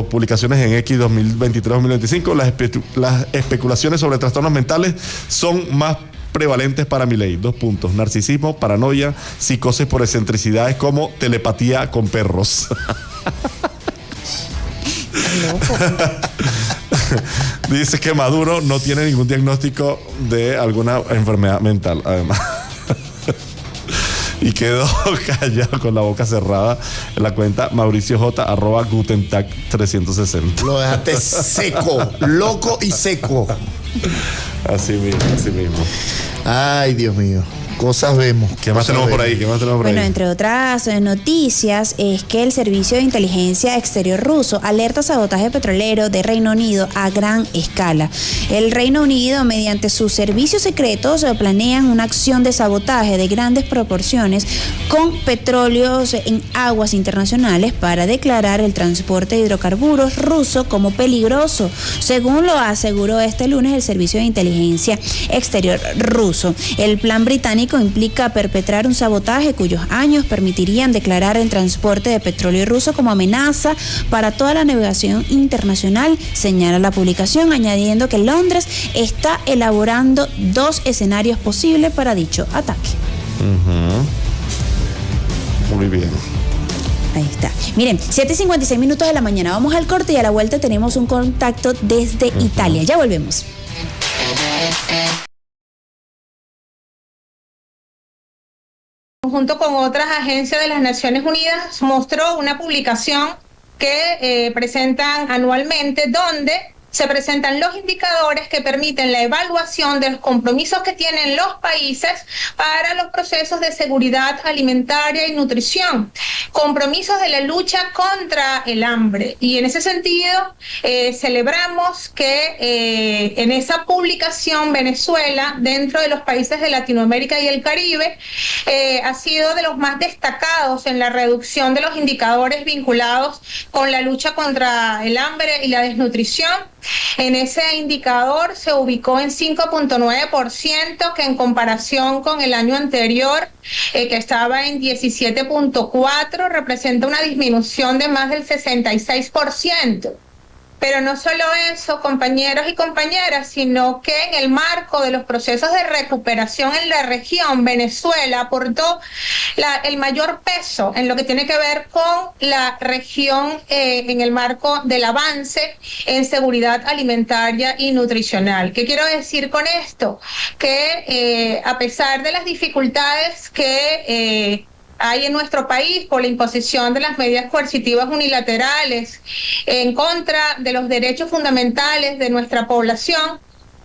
S2: publicaciones en X 2023-2025, las especulaciones sobre trastornos mentales son más prevalentes para Milei. 2 puntos: narcisismo, paranoia, psicosis por excentricidades como telepatía con perros. Dice que Maduro no tiene ningún diagnóstico de alguna enfermedad mental, además. Y quedó callado con la boca cerrada en la cuenta Mauricio J @Gutentag360.
S5: Lo dejaste seco, loco y seco.
S2: Así mismo.
S5: Ay, Dios mío. Cosas vemos.
S2: ¿Qué más tenemos por ahí?
S1: Bueno, entre otras noticias, es que el Servicio de Inteligencia Exterior ruso alerta sabotaje petrolero de Reino Unido a gran escala. El Reino Unido, mediante sus servicios secretos, planean una acción de sabotaje de grandes proporciones con petróleos en aguas internacionales para declarar el transporte de hidrocarburos ruso como peligroso, según lo aseguró este lunes el Servicio de Inteligencia Exterior ruso. El plan británico implica perpetrar un sabotaje cuyos años permitirían declarar el transporte de petróleo ruso como amenaza para toda la navegación internacional, señala la publicación, añadiendo que Londres está elaborando 2 escenarios posibles para dicho ataque.
S2: Muy bien.
S1: Ahí está. Miren, 7:56 de la mañana. Vamos al corte y a la vuelta tenemos un contacto desde Italia. Ya volvemos.
S8: Junto con otras agencias de las Naciones Unidas, mostró una publicación que presentan anualmente, donde se presentan los indicadores que permiten la evaluación de los compromisos que tienen los países para los procesos de seguridad alimentaria y nutrición, compromisos de la lucha contra el hambre. Y en ese sentido, celebramos que en esa publicación Venezuela, dentro de los países de Latinoamérica y el Caribe, ha sido de los más destacados en la reducción de los indicadores vinculados con la lucha contra el hambre y la desnutrición. En ese indicador se ubicó en 5.9%, que en comparación con el año anterior, que estaba en 17.4%, representa una disminución de más del 66%. Pero no solo eso, compañeros y compañeras, sino que en el marco de los procesos de recuperación en la región, Venezuela aportó el mayor peso en lo que tiene que ver con la región en el marco del avance en seguridad alimentaria y nutricional. ¿Qué quiero decir con esto? Que a pesar de las dificultades que hay en nuestro país por la imposición de las medidas coercitivas unilaterales en contra de los derechos fundamentales de nuestra población,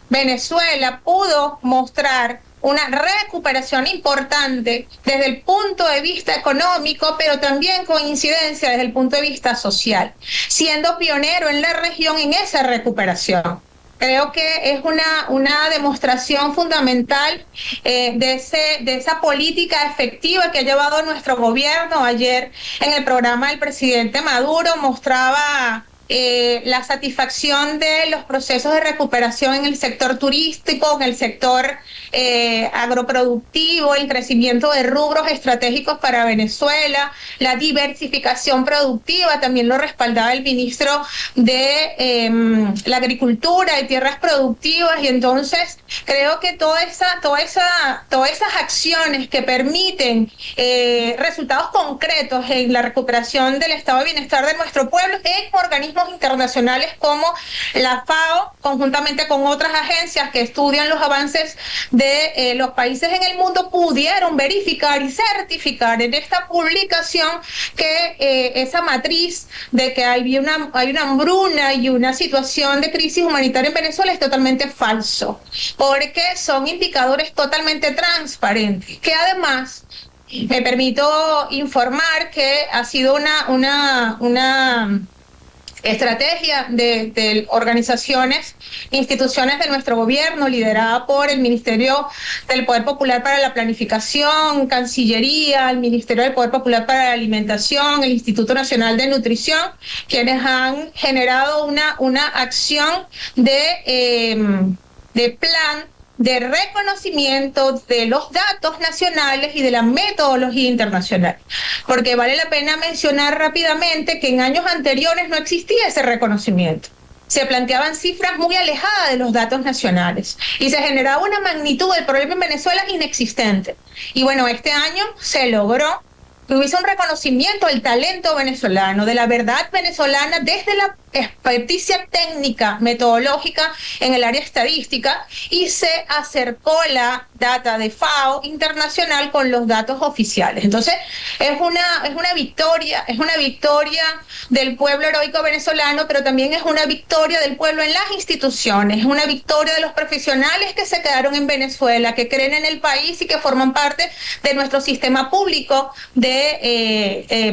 S8: Venezuela pudo mostrar una recuperación importante desde el punto de vista económico, pero también con incidencia desde el punto de vista social, siendo pionero en la región en esa recuperación. Creo que es una demostración fundamental de esa política efectiva que ha llevado nuestro gobierno. Ayer en el programa del presidente Maduro mostraba la satisfacción de los procesos de recuperación en el sector turístico, en el sector agroproductivo, el crecimiento de rubros estratégicos para Venezuela, la diversificación productiva, también lo respaldaba el ministro de la Agricultura y Tierras Productivas, y entonces creo que todas esas acciones que permiten resultados concretos en la recuperación del estado de bienestar de nuestro pueblo en organismos internacionales como la FAO, conjuntamente con otras agencias que estudian los avances de los países en el mundo, pudieron verificar y certificar en esta publicación que esa matriz de que hay una hambruna y una situación de crisis humanitaria en Venezuela es totalmente falso, porque son indicadores totalmente transparentes, que además me permito informar que ha sido una estrategia de organizaciones, instituciones de nuestro gobierno, liderada por el Ministerio del Poder Popular para la Planificación, Cancillería, el Ministerio del Poder Popular para la Alimentación, el Instituto Nacional de Nutrición, quienes han generado una acción de plan de reconocimiento de los datos nacionales y de la metodología internacional. Porque vale la pena mencionar rápidamente que en años anteriores no existía ese reconocimiento. Se planteaban cifras muy alejadas de los datos nacionales y se generaba una magnitud del problema en Venezuela inexistente. Y bueno, este año se logró que hubiese un reconocimiento del talento venezolano, de la verdad venezolana, desde la experticia técnica, metodológica en el área estadística, y se acercó la data de FAO internacional con los datos oficiales. Entonces, es una victoria del pueblo heroico venezolano, pero también es una victoria del pueblo en las instituciones, es una victoria de los profesionales que se quedaron en Venezuela, que creen en el país y que forman parte de nuestro sistema público de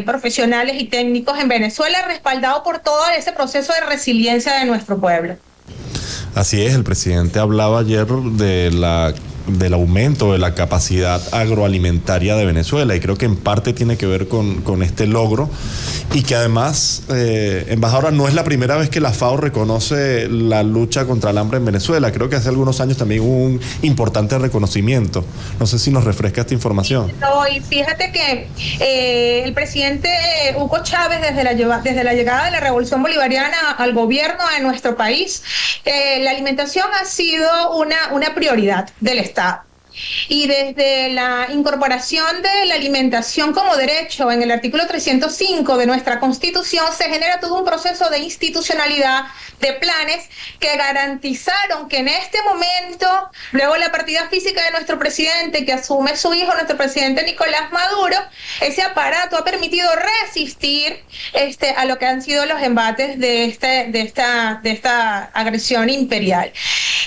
S8: profesionales y técnicos en Venezuela, respaldado por todo ese proceso de resiliencia de nuestro pueblo.
S2: Así es, el presidente hablaba ayer del aumento de la capacidad agroalimentaria de Venezuela, y creo que en parte tiene que ver con este logro, y que además, embajadora, no es la primera vez que la FAO reconoce la lucha contra el hambre en Venezuela. Creo que hace algunos años también hubo un importante reconocimiento. No sé si nos refresca esta información.
S8: No, y fíjate que el presidente Hugo Chávez, desde la llegada de la Revolución Bolivariana al gobierno de nuestro país, la alimentación ha sido una prioridad del Estado. Y desde la incorporación de la alimentación como derecho en el artículo 305 de nuestra Constitución, se genera todo un proceso de institucionalidad, de planes que garantizaron que en este momento, luego la partida física de nuestro presidente, que asume su hijo, nuestro presidente Nicolás Maduro, ese aparato ha permitido resistir a lo que han sido los embates de esta agresión imperial.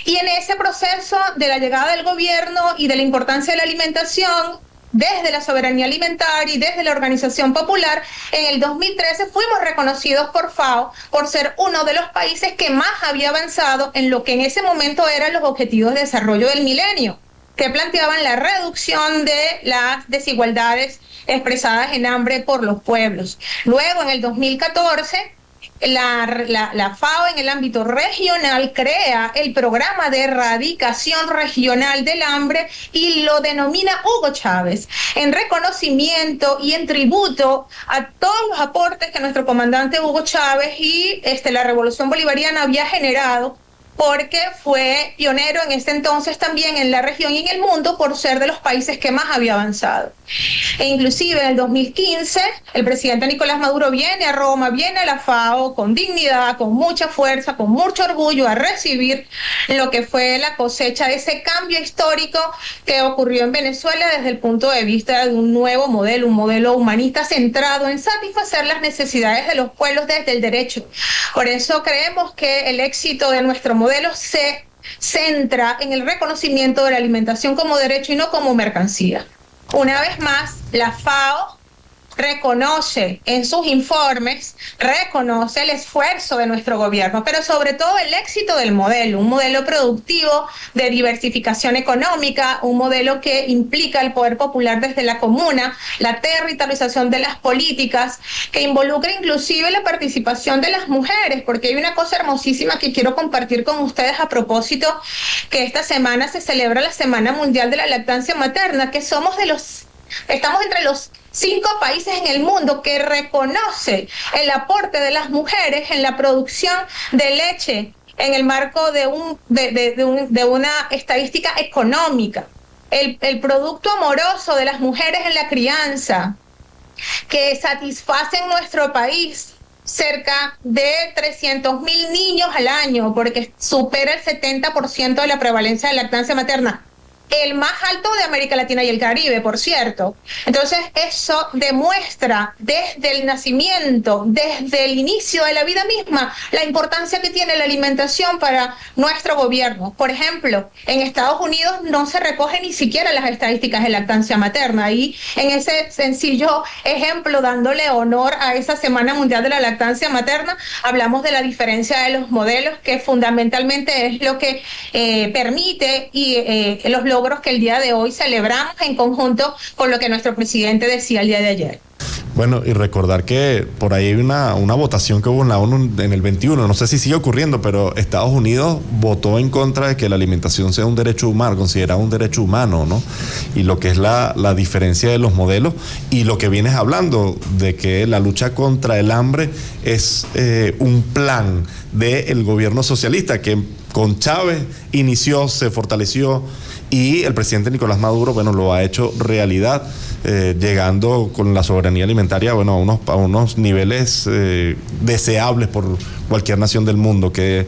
S8: Y en ese proceso de la llegada del gobierno y de la importancia de la alimentación, desde la soberanía alimentaria y desde la organización popular, en el 2013 fuimos reconocidos por FAO por ser uno de los países que más había avanzado en lo que en ese momento eran los objetivos de desarrollo del milenio, que planteaban la reducción de las desigualdades expresadas en hambre por los pueblos. Luego, en el 2014, la FAO en el ámbito regional crea el programa de erradicación regional del hambre y lo denomina Hugo Chávez, en reconocimiento y en tributo a todos los aportes que nuestro comandante Hugo Chávez y la Revolución Bolivariana había generado, porque fue pionero en ese entonces también en la región y en el mundo por ser de los países que más había avanzado. E inclusive en el 2015 el presidente Nicolás Maduro viene a Roma, viene a la FAO con dignidad, con mucha fuerza, con mucho orgullo a recibir lo que fue la cosecha de ese cambio histórico que ocurrió en Venezuela desde el punto de vista de un nuevo modelo, un modelo humanista centrado en satisfacer las necesidades de los pueblos desde el derecho. Por eso creemos que el éxito de nuestro modelo se centra en el reconocimiento de la alimentación como derecho y no como mercancía. Una vez más, la FAO reconoce en sus informes, reconoce el esfuerzo de nuestro gobierno, pero sobre todo el éxito del modelo, un modelo productivo de diversificación económica, un modelo que implica el poder popular desde la comuna, la territorialización de las políticas, que involucra inclusive la participación de las mujeres, porque hay una cosa hermosísima que quiero compartir con ustedes a propósito, que esta semana se celebra la Semana Mundial de la Lactancia Materna, que estamos entre los 5 países en el mundo que reconoce el aporte de las mujeres en la producción de leche en el marco de una estadística económica. El producto amoroso de las mujeres en la crianza, que satisface en nuestro país cerca de 300.000 niños al año, porque supera el 70% de la prevalencia de lactancia materna. El más alto de América Latina y el Caribe, por cierto. Entonces, eso demuestra desde el nacimiento, desde el inicio de la vida misma, la importancia que tiene la alimentación para nuestro gobierno. Por ejemplo, en Estados Unidos no se recogen ni siquiera las estadísticas de lactancia materna. Y en ese sencillo ejemplo, dándole honor a esa Semana Mundial de la Lactancia Materna, hablamos de la diferencia de los modelos, que fundamentalmente es lo que permite y los logros que el día de hoy celebramos en conjunto con lo que nuestro presidente decía el día de ayer.
S2: Bueno, y recordar que por ahí hay una votación que hubo en la ONU en el 21, no sé si sigue ocurriendo, pero Estados Unidos votó en contra de que la alimentación sea un derecho humano, considerado un derecho humano, ¿no? Y lo que es la diferencia de los modelos y lo que vienes hablando de que la lucha contra el hambre es un plan del gobierno socialista que con Chávez inició, se fortaleció, y el presidente Nicolás Maduro, bueno, lo ha hecho realidad, llegando con la soberanía alimentaria, bueno, a unos niveles deseables por cualquier nación del mundo, que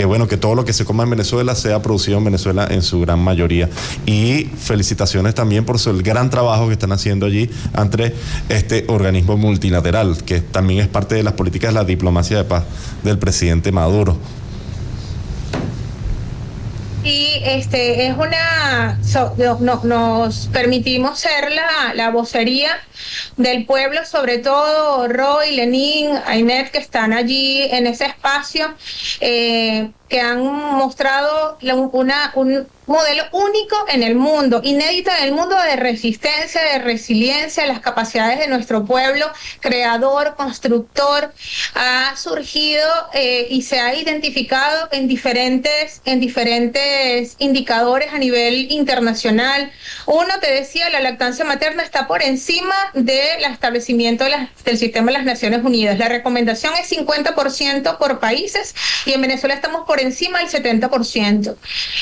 S2: bueno, que todo lo que se coma en Venezuela sea producido en Venezuela en su gran mayoría. Y felicitaciones también por el gran trabajo que están haciendo allí ante este organismo multilateral, que también es parte de las políticas de la diplomacia de paz del presidente Maduro.
S8: Y es nos permitimos ser la vocería del pueblo, sobre todo Roy, Lenín, Ainet, que están allí en ese espacio, que han mostrado un modelo único en el mundo, inédito en el mundo, de resistencia, de resiliencia, las capacidades de nuestro pueblo, creador, constructor, ha surgido y se ha identificado en diferentes indicadores a nivel internacional. Uno, te decía, la lactancia materna está por encima del establecimiento del sistema de las Naciones Unidas. La recomendación es 50% por países y en Venezuela estamos por encima del 70%.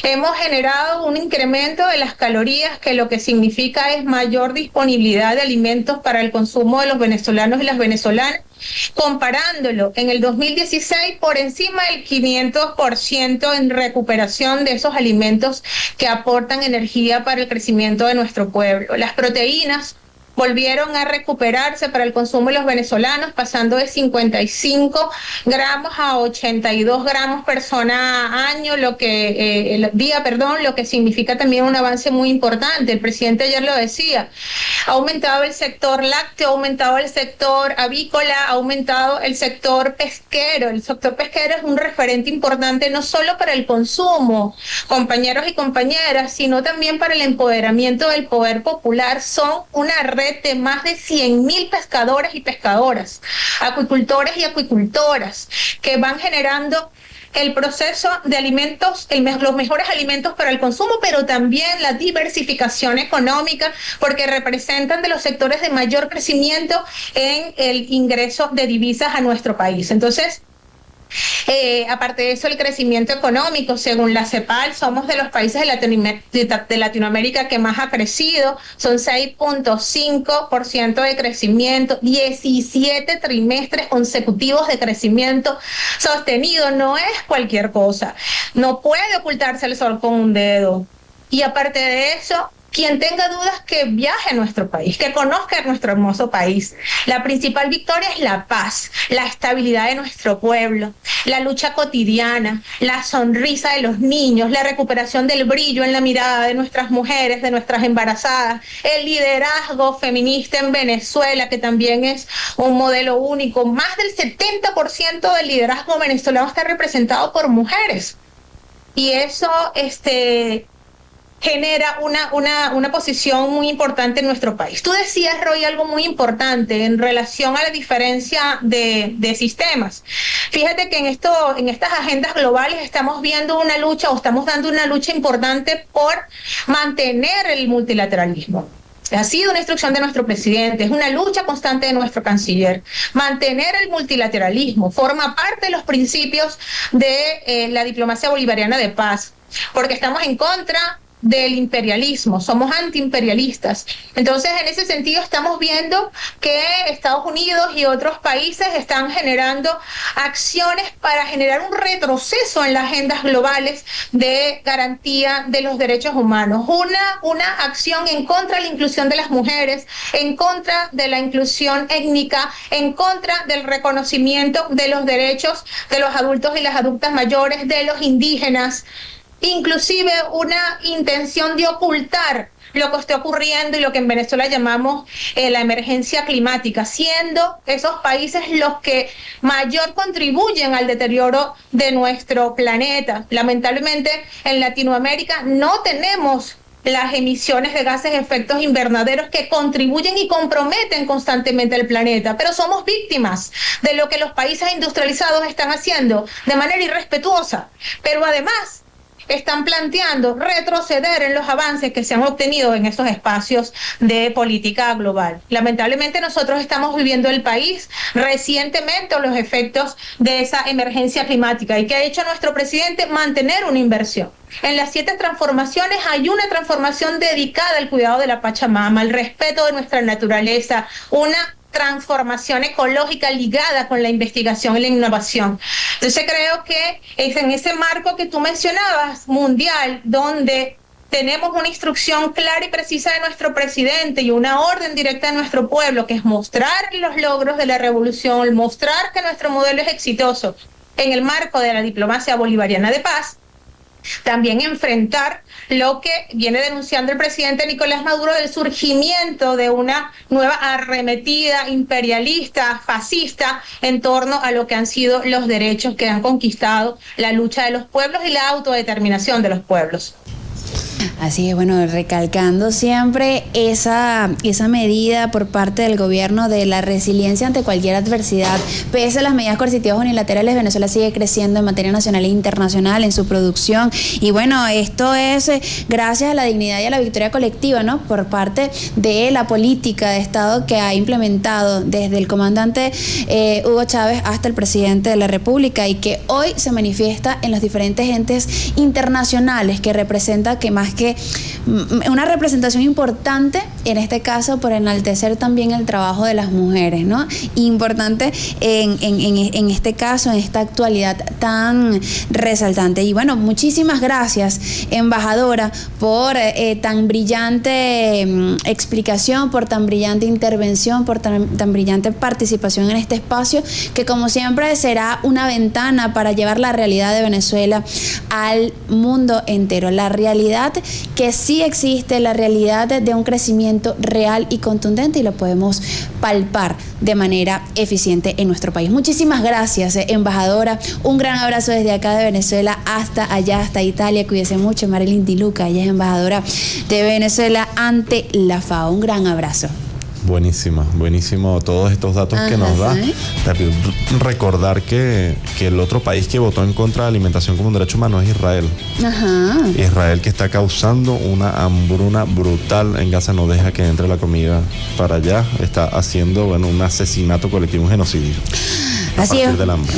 S8: Hemos generado un incremento de las calorías, que lo que significa es mayor disponibilidad de alimentos para el consumo de los venezolanos y las venezolanas, comparándolo en el 2016 por encima del 500% en recuperación de esos alimentos que aportan energía para el crecimiento de nuestro pueblo. Las proteínas volvieron a recuperarse para el consumo de los venezolanos, pasando de 55 gramos a 82 gramos persona año, lo que significa también un avance muy importante. El presidente ayer lo decía, ha aumentado el sector lácteo, ha aumentado el sector avícola, ha aumentado el sector pesquero. El sector pesquero es un referente importante no solo para el consumo, compañeros y compañeras, sino también para el empoderamiento del poder popular. Son una red red de más de 100.000 pescadores y pescadoras, acuicultores y acuicultoras, que van generando el proceso de alimentos, los mejores alimentos para el consumo, pero también la diversificación económica, porque representan de los sectores de mayor crecimiento en el ingreso de divisas a nuestro país. Entonces, aparte de eso, el crecimiento económico, según la CEPAL, somos de los países de Latinoamérica que más ha crecido, son 6.5% de crecimiento, 17 trimestres consecutivos de crecimiento sostenido, no es cualquier cosa, no puede ocultarse el sol con un dedo. Y aparte de eso, quien tenga dudas que viaje a nuestro país, que conozca nuestro hermoso país. La principal victoria es la paz, la estabilidad de nuestro pueblo, la lucha cotidiana, la sonrisa de los niños, la recuperación del brillo en la mirada de nuestras mujeres, de nuestras embarazadas, el liderazgo feminista en Venezuela, que también es un modelo único. Más del 70% del liderazgo venezolano está representado por mujeres. Y eso, genera una posición muy importante en nuestro país. Tú decías, Roy, algo muy importante en relación a la diferencia de sistemas. Fíjate que en estas agendas globales estamos viendo una lucha, o estamos dando una lucha importante por mantener el multilateralismo. Ha sido una instrucción de nuestro presidente, es una lucha constante de nuestro canciller. Mantener el multilateralismo forma parte de los principios de la diplomacia bolivariana de paz, porque estamos en contra del imperialismo, somos antiimperialistas. Entonces, en ese sentido, estamos viendo que Estados Unidos y otros países están generando acciones para generar un retroceso en las agendas globales de garantía de los derechos humanos. Una acción en contra de la inclusión de las mujeres, en contra de la inclusión étnica, en contra del reconocimiento de los derechos de los adultos y las adultas mayores, de los indígenas. Inclusive una intención de ocultar lo que está ocurriendo y lo que en Venezuela llamamos la emergencia climática, siendo esos países los que mayor contribuyen al deterioro de nuestro planeta. Lamentablemente, en Latinoamérica no tenemos las emisiones de gases de efectos invernaderos que contribuyen y comprometen constantemente el planeta, pero somos víctimas de lo que los países industrializados están haciendo de manera irrespetuosa, pero además están planteando retroceder en los avances que se han obtenido en esos espacios de política global. Lamentablemente nosotros estamos viviendo el país recientemente los efectos de esa emergencia climática. ¿Y qué ha hecho nuestro presidente? Mantener una inversión. En las 7 transformaciones hay una transformación dedicada al cuidado de la Pachamama, al respeto de nuestra naturaleza, una transformación ecológica ligada con la investigación y la innovación. Entonces creo que es en ese marco que tú mencionabas, mundial, donde tenemos una instrucción clara y precisa de nuestro presidente y una orden directa de nuestro pueblo, que es mostrar los logros de la revolución, mostrar que nuestro modelo es exitoso en el marco de la diplomacia bolivariana de paz. También enfrentar lo que viene denunciando el presidente Nicolás Maduro del surgimiento de una nueva arremetida imperialista, fascista, en torno a lo que han sido los derechos que han conquistado la lucha de los pueblos y la autodeterminación de los pueblos.
S1: Así es, bueno, recalcando siempre esa medida por parte del gobierno de la resiliencia ante cualquier adversidad. Pese a las medidas coercitivas unilaterales, Venezuela sigue creciendo en materia nacional e internacional en su producción. Y bueno, esto es gracias a la dignidad y a la victoria colectiva, ¿no? Por parte de la política de Estado que ha implementado desde el comandante Hugo Chávez hasta el presidente de la República, y que hoy se manifiesta en los diferentes entes internacionales, que representa que más que una representación importante, en este caso por enaltecer también el trabajo de las mujeres, ¿no? Importante en este caso, en esta actualidad tan resaltante. Y bueno, muchísimas gracias, embajadora, por tan brillante explicación, por tan brillante intervención, por tan brillante participación en este espacio, que como siempre será una ventana para llevar la realidad de Venezuela al mundo entero. La realidad que sí existe, la realidad de un crecimiento real y contundente, y lo podemos palpar de manera eficiente en nuestro país. Muchísimas gracias, embajadora. Un gran abrazo desde acá de Venezuela hasta allá, hasta Italia. Cuídese mucho. Marilyn Di Luca, ella es embajadora de Venezuela ante la FAO. Un gran abrazo.
S2: Buenísimo todos estos datos que nos da. Recordar que el otro país que votó en contra de la alimentación como un derecho humano es Israel. Israel, que está causando una hambruna brutal en Gaza, no deja que entre la comida para allá, está haciendo un asesinato colectivo, un genocidio.
S1: Así es.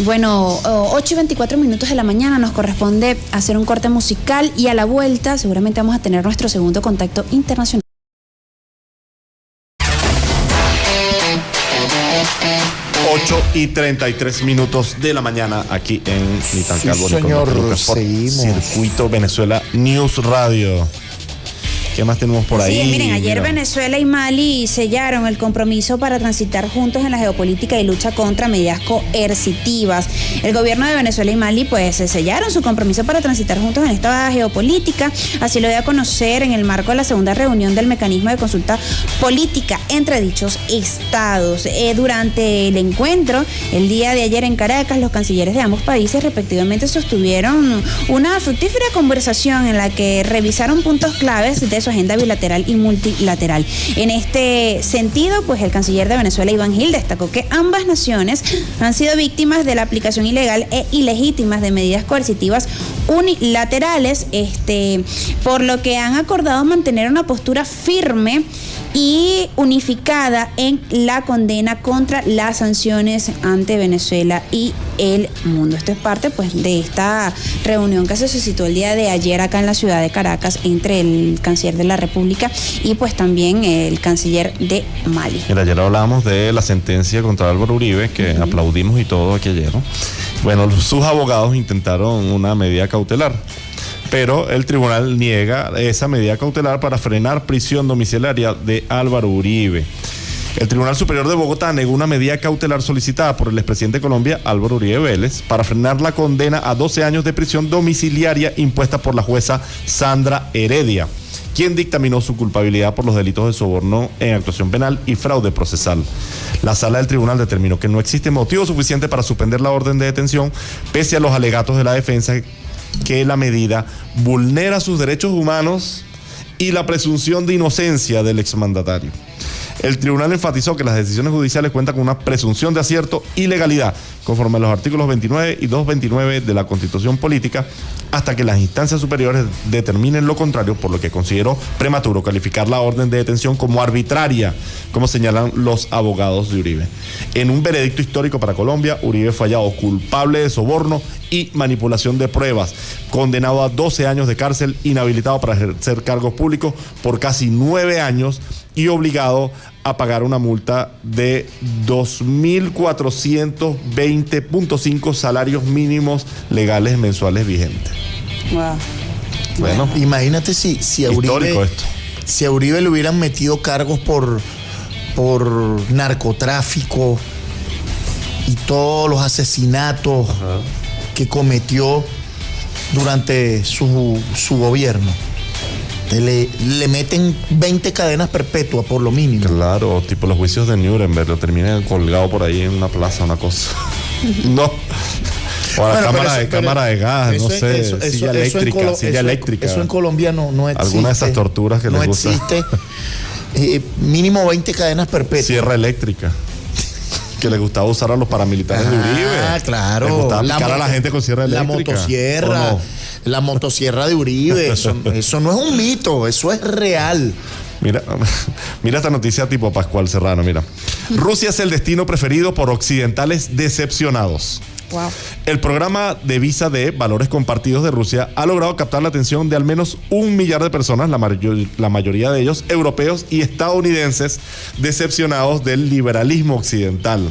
S1: Bueno, 8:24 de la mañana, nos corresponde hacer un corte musical y a la vuelta seguramente vamos a tener nuestro segundo contacto internacional.
S2: 8:33 de la mañana aquí en Nitan Calvo.
S5: Sí, señor, seguimos.
S2: Circuito Venezuela News Radio. ¿Qué más tenemos por ahí?
S1: Sí, miren, ayer Venezuela y Mali sellaron el compromiso para transitar juntos en la geopolítica y lucha contra medidas coercitivas. El gobierno de Venezuela y Mali pues sellaron su compromiso para transitar juntos en esta geopolítica. Así lo dio a conocer en el marco de la segunda reunión del mecanismo de consulta política entre dichos estados. Durante el encuentro, el día de ayer en Caracas, los cancilleres de ambos países respectivamente sostuvieron una fructífera conversación en la que revisaron puntos claves de su agenda bilateral y multilateral. En este sentido, pues el canciller de Venezuela, Iván Gil, destacó que ambas naciones han sido víctimas de la aplicación ilegal e ilegítimas de medidas coercitivas unilaterales, por lo que han acordado mantener una postura firme y unificada en la condena contra las sanciones ante Venezuela y el mundo. Esto es parte pues de esta reunión que se suscitó el día de ayer acá en la ciudad de Caracas entre el canciller de la República y pues también el canciller de Mali.
S2: Mira, ayer hablábamos de la sentencia contra Álvaro Uribe, que aplaudimos y todo aquí ayer, ¿no? Bueno, sus abogados intentaron una medida cautelar, pero el tribunal niega esa medida cautelar para frenar prisión domiciliaria de Álvaro Uribe. El Tribunal Superior de Bogotá negó una medida cautelar solicitada por el expresidente de Colombia, Álvaro Uribe Vélez, para frenar la condena a 12 años de prisión domiciliaria impuesta por la jueza Sandra Heredia, quien dictaminó su culpabilidad por los delitos de soborno en actuación penal y fraude procesal. La sala del tribunal determinó que no existe motivo suficiente para suspender la orden de detención, pese a los alegatos de la defensa que la medida vulnera sus derechos humanos y la presunción de inocencia del exmandatario. El tribunal enfatizó que las decisiones judiciales cuentan con una presunción de acierto y legalidad, conforme a los artículos 29 y 229 de la Constitución Política, hasta que las instancias superiores determinen lo contrario, por lo que consideró prematuro calificar la orden de detención como arbitraria, como señalan los abogados de Uribe. En un veredicto histórico para Colombia, Uribe fue hallado culpable de soborno y manipulación de pruebas, condenado a 12 años de cárcel, inhabilitado para ejercer cargos públicos por casi 9 años y obligado a pagar una multa de 2.420.5 salarios mínimos legales mensuales vigentes.
S1: Wow.
S5: Bueno, imagínate si a Uribe, si a Uribe le hubieran metido cargos por narcotráfico y todos los asesinatos que cometió durante su gobierno. Le meten 20 cadenas perpetuas por lo mínimo.
S2: Claro, tipo los juicios de Nuremberg, lo terminan colgado por ahí en una plaza, una cosa. No. O la cámara de gas, no sé, silla eléctrica.
S5: Eso en Colombia no existe.
S2: Alguna de esas torturas que les gusta.
S5: No existe. Mínimo 20 cadenas perpetuas.
S2: Sierra eléctrica. Que le gustaba usar a los paramilitares de Uribe.
S5: Ah, claro.
S2: Le gustaba picar a la gente con sierra eléctrica.
S5: La motosierra de Uribe. Eso no es un mito, eso es real.
S2: Mira esta noticia tipo Pascual Serrano, mira. Rusia es el destino preferido por occidentales decepcionados.
S1: Wow.
S2: El programa de visa de valores compartidos de Rusia ha logrado captar la atención de al menos 1 millar de personas, la mayoría de ellos europeos y estadounidenses, decepcionados del liberalismo occidental.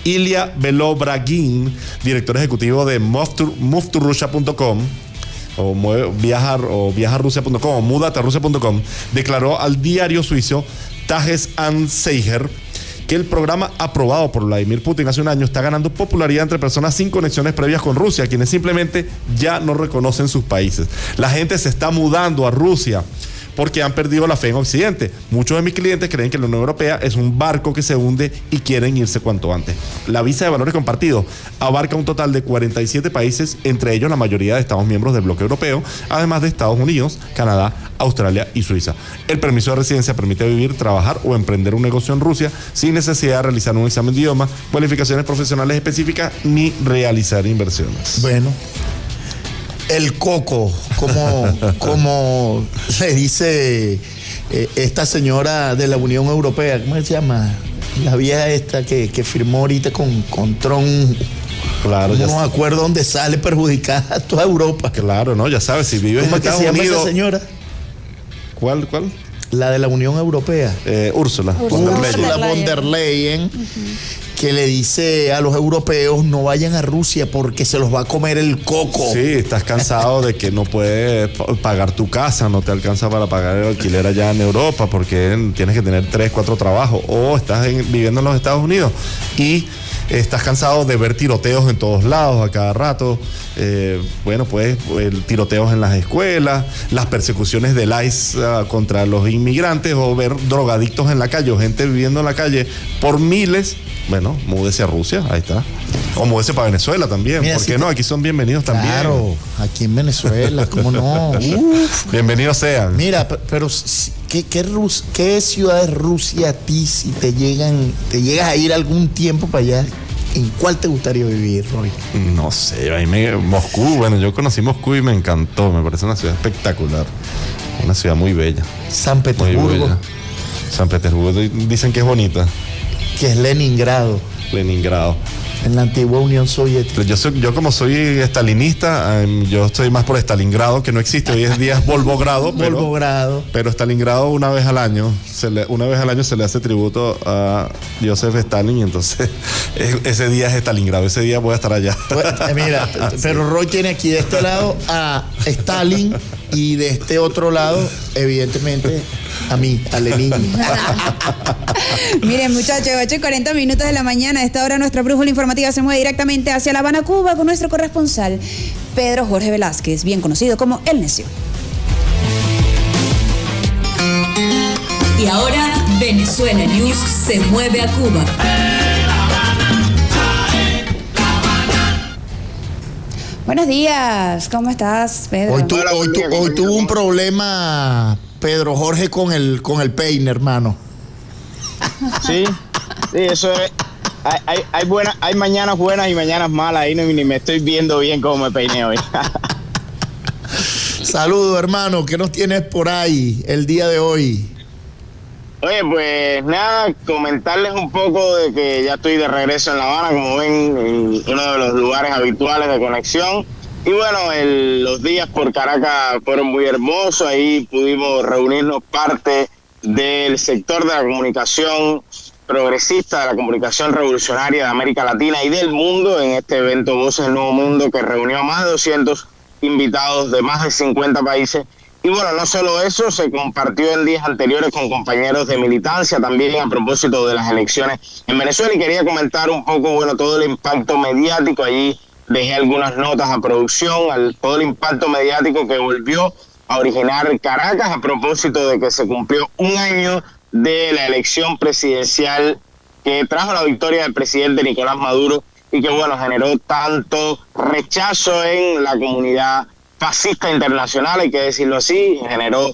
S2: Ilya Belobragin, director ejecutivo de MoveToRussia.com, o viajarrusia.com o mudaterusia.com, declaró al diario suizo Tages Anzeiger que el programa aprobado por Vladimir Putin hace un año está ganando popularidad entre personas sin conexiones previas con Rusia, quienes simplemente ya no reconocen sus países. La gente se está mudando a Rusia porque han perdido la fe en Occidente. Muchos de mis clientes creen que la Unión Europea es un barco que se hunde y quieren irse cuanto antes. La visa de valores compartidos abarca un total de 47 países, entre ellos la mayoría de Estados miembros del bloque europeo, además de Estados Unidos, Canadá, Australia y Suiza. El permiso de residencia permite vivir, trabajar o emprender un negocio en Rusia sin necesidad de realizar un examen de idioma, cualificaciones profesionales específicas ni realizar inversiones.
S5: Bueno, el coco, como le dice esta señora de la Unión Europea, ¿cómo se llama? La vieja esta que firmó ahorita con Trump.
S2: Claro,
S5: no me acuerdo dónde sale perjudicada a toda Europa.
S2: Claro, ¿no? Ya sabes, si vives en Estados Unidos... ¿Cómo es que se llama esa señora? ¿Cuál?
S5: La de la Unión Europea.
S2: Úrsula
S5: von der Leyen, que le dice a los europeos no vayan a Rusia porque se los va a comer el coco.
S2: Sí, estás cansado de que no puedes pagar tu casa, no te alcanza para pagar el alquiler allá en Europa porque tienes que tener 3, 4 trabajos, o estás viviendo en los Estados Unidos y estás cansado de ver tiroteos en todos lados a cada rato. Pues tiroteos en las escuelas, las persecuciones del ICE contra los inmigrantes, o ver drogadictos en la calle o gente viviendo en la calle por miles. Bueno, múdese a Rusia, ahí está. O múdese para Venezuela también. ¿Por qué no? Aquí son bienvenidos también.
S5: Claro, aquí en Venezuela, ¿cómo no?
S2: Bienvenidos sean.
S5: Mira, pero ¿qué ciudad de Rusia a ti, si te llegas a ir algún tiempo para allá, en cuál te gustaría vivir, Roy?
S2: No sé, Moscú, bueno, yo conocí Moscú y me encantó, me parece una ciudad espectacular. Una ciudad muy bella.
S5: San Petersburgo.
S2: Muy bella. San Petersburgo, dicen que es bonita.
S5: Que es Leningrado. En la antigua Unión Soviética.
S2: Yo como soy estalinista, yo estoy más por Stalingrado, que no existe, hoy es día Volgogrado. Pero Stalingrado una vez al año se le hace tributo a Joseph Stalin, y entonces ese día es Stalingrado, ese día voy a estar allá.
S5: Mira, pero Roy tiene aquí de este lado a Stalin y de este otro lado, evidentemente, a mí, a Lenin.
S1: Miren, muchachos, 8:40 de la mañana. A esta hora nuestra brújula informativa se mueve directamente hacia La Habana, Cuba, con nuestro corresponsal Pedro Jorge Velázquez, bien conocido como El Necio.
S3: Y ahora Venezuela News se mueve a Cuba.
S1: Buenos días, ¿cómo estás, Pedro?
S5: Hoy tuvo un problema Pedro Jorge con el peine, hermano.
S9: Sí, eso es. Hay mañanas buenas y mañanas malas. Ahí ni me estoy viendo bien cómo me peiné hoy.
S5: Saludos, hermano. ¿Qué nos tienes por ahí el día de hoy?
S9: Oye, pues nada, comentarles un poco de que ya estoy de regreso en La Habana, como ven, en uno de los lugares habituales de conexión. Y bueno, los días por Caracas fueron muy hermosos. Ahí pudimos reunirnos parte del sector de la comunicación progresista, de la comunicación revolucionaria de América Latina y del mundo en este evento Voces del Nuevo Mundo, que reunió a más de 200 invitados de más de 50 países. Y bueno, no solo eso, se compartió en días anteriores con compañeros de militancia también a propósito de las elecciones en Venezuela, y quería comentar un poco, bueno, todo el impacto mediático. Allí dejé algunas notas a producción, todo el impacto mediático que volvió a originar Caracas a propósito de que se cumplió un año de la elección presidencial que trajo la victoria del presidente Nicolás Maduro, y que bueno, generó tanto rechazo en la comunidad fascista internacional, hay que decirlo así, generó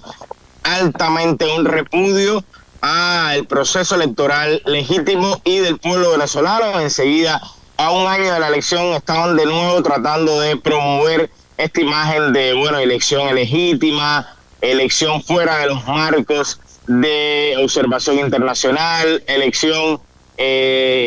S9: altamente un repudio al proceso electoral legítimo y del pueblo venezolano. Enseguida, a un año de la elección, estaban de nuevo tratando de promover esta imagen de, bueno, elección ilegítima, elección fuera de los marcos de observación internacional, elección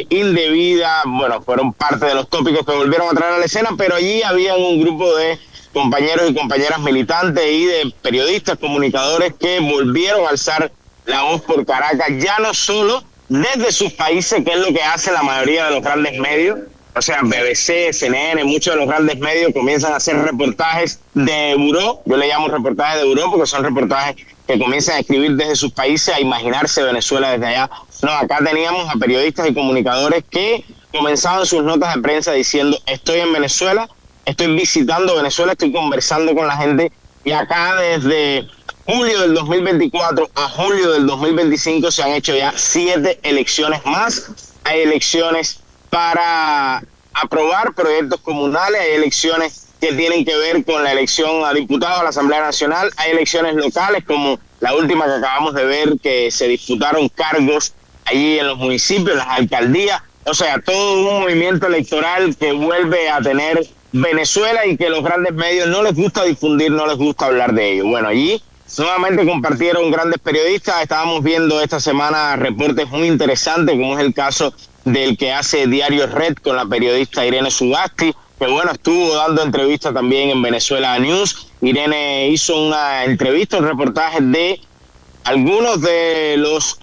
S9: indebida. Bueno, fueron parte de los tópicos que volvieron a traer a la escena, pero allí había un grupo de compañeros y compañeras militantes y de periodistas, comunicadores que volvieron a alzar la voz por Caracas, ya no solo desde sus países, que es lo que hace la mayoría de los grandes medios. O sea, BBC, CNN, muchos de los grandes medios comienzan a hacer reportajes de buró. Yo le llamo reportajes de buró porque son reportajes que comienzan a escribir desde sus países, a imaginarse Venezuela desde allá. No, acá teníamos a periodistas y comunicadores que comenzaban sus notas de prensa diciendo: estoy en Venezuela, estoy visitando Venezuela, estoy conversando con la gente, y acá desde julio del 2024 a julio del 2025 se han hecho ya 7 elecciones más. Hay elecciones para aprobar proyectos comunales, hay elecciones que tienen que ver con la elección a diputados a la Asamblea Nacional, hay elecciones locales como la última que acabamos de ver, que se disputaron cargos allí en los municipios, las alcaldías, o sea, todo un movimiento electoral que vuelve a tener Venezuela y que los grandes medios no les gusta difundir, no les gusta hablar de ello. Bueno, allí nuevamente compartieron grandes periodistas, estábamos viendo esta semana reportes muy interesantes, como es el caso del que hace Diario Red con la periodista Irene Sugasti, que bueno, estuvo dando entrevistas también en Venezuela News. Irene hizo una entrevista, un reportaje de algunos de los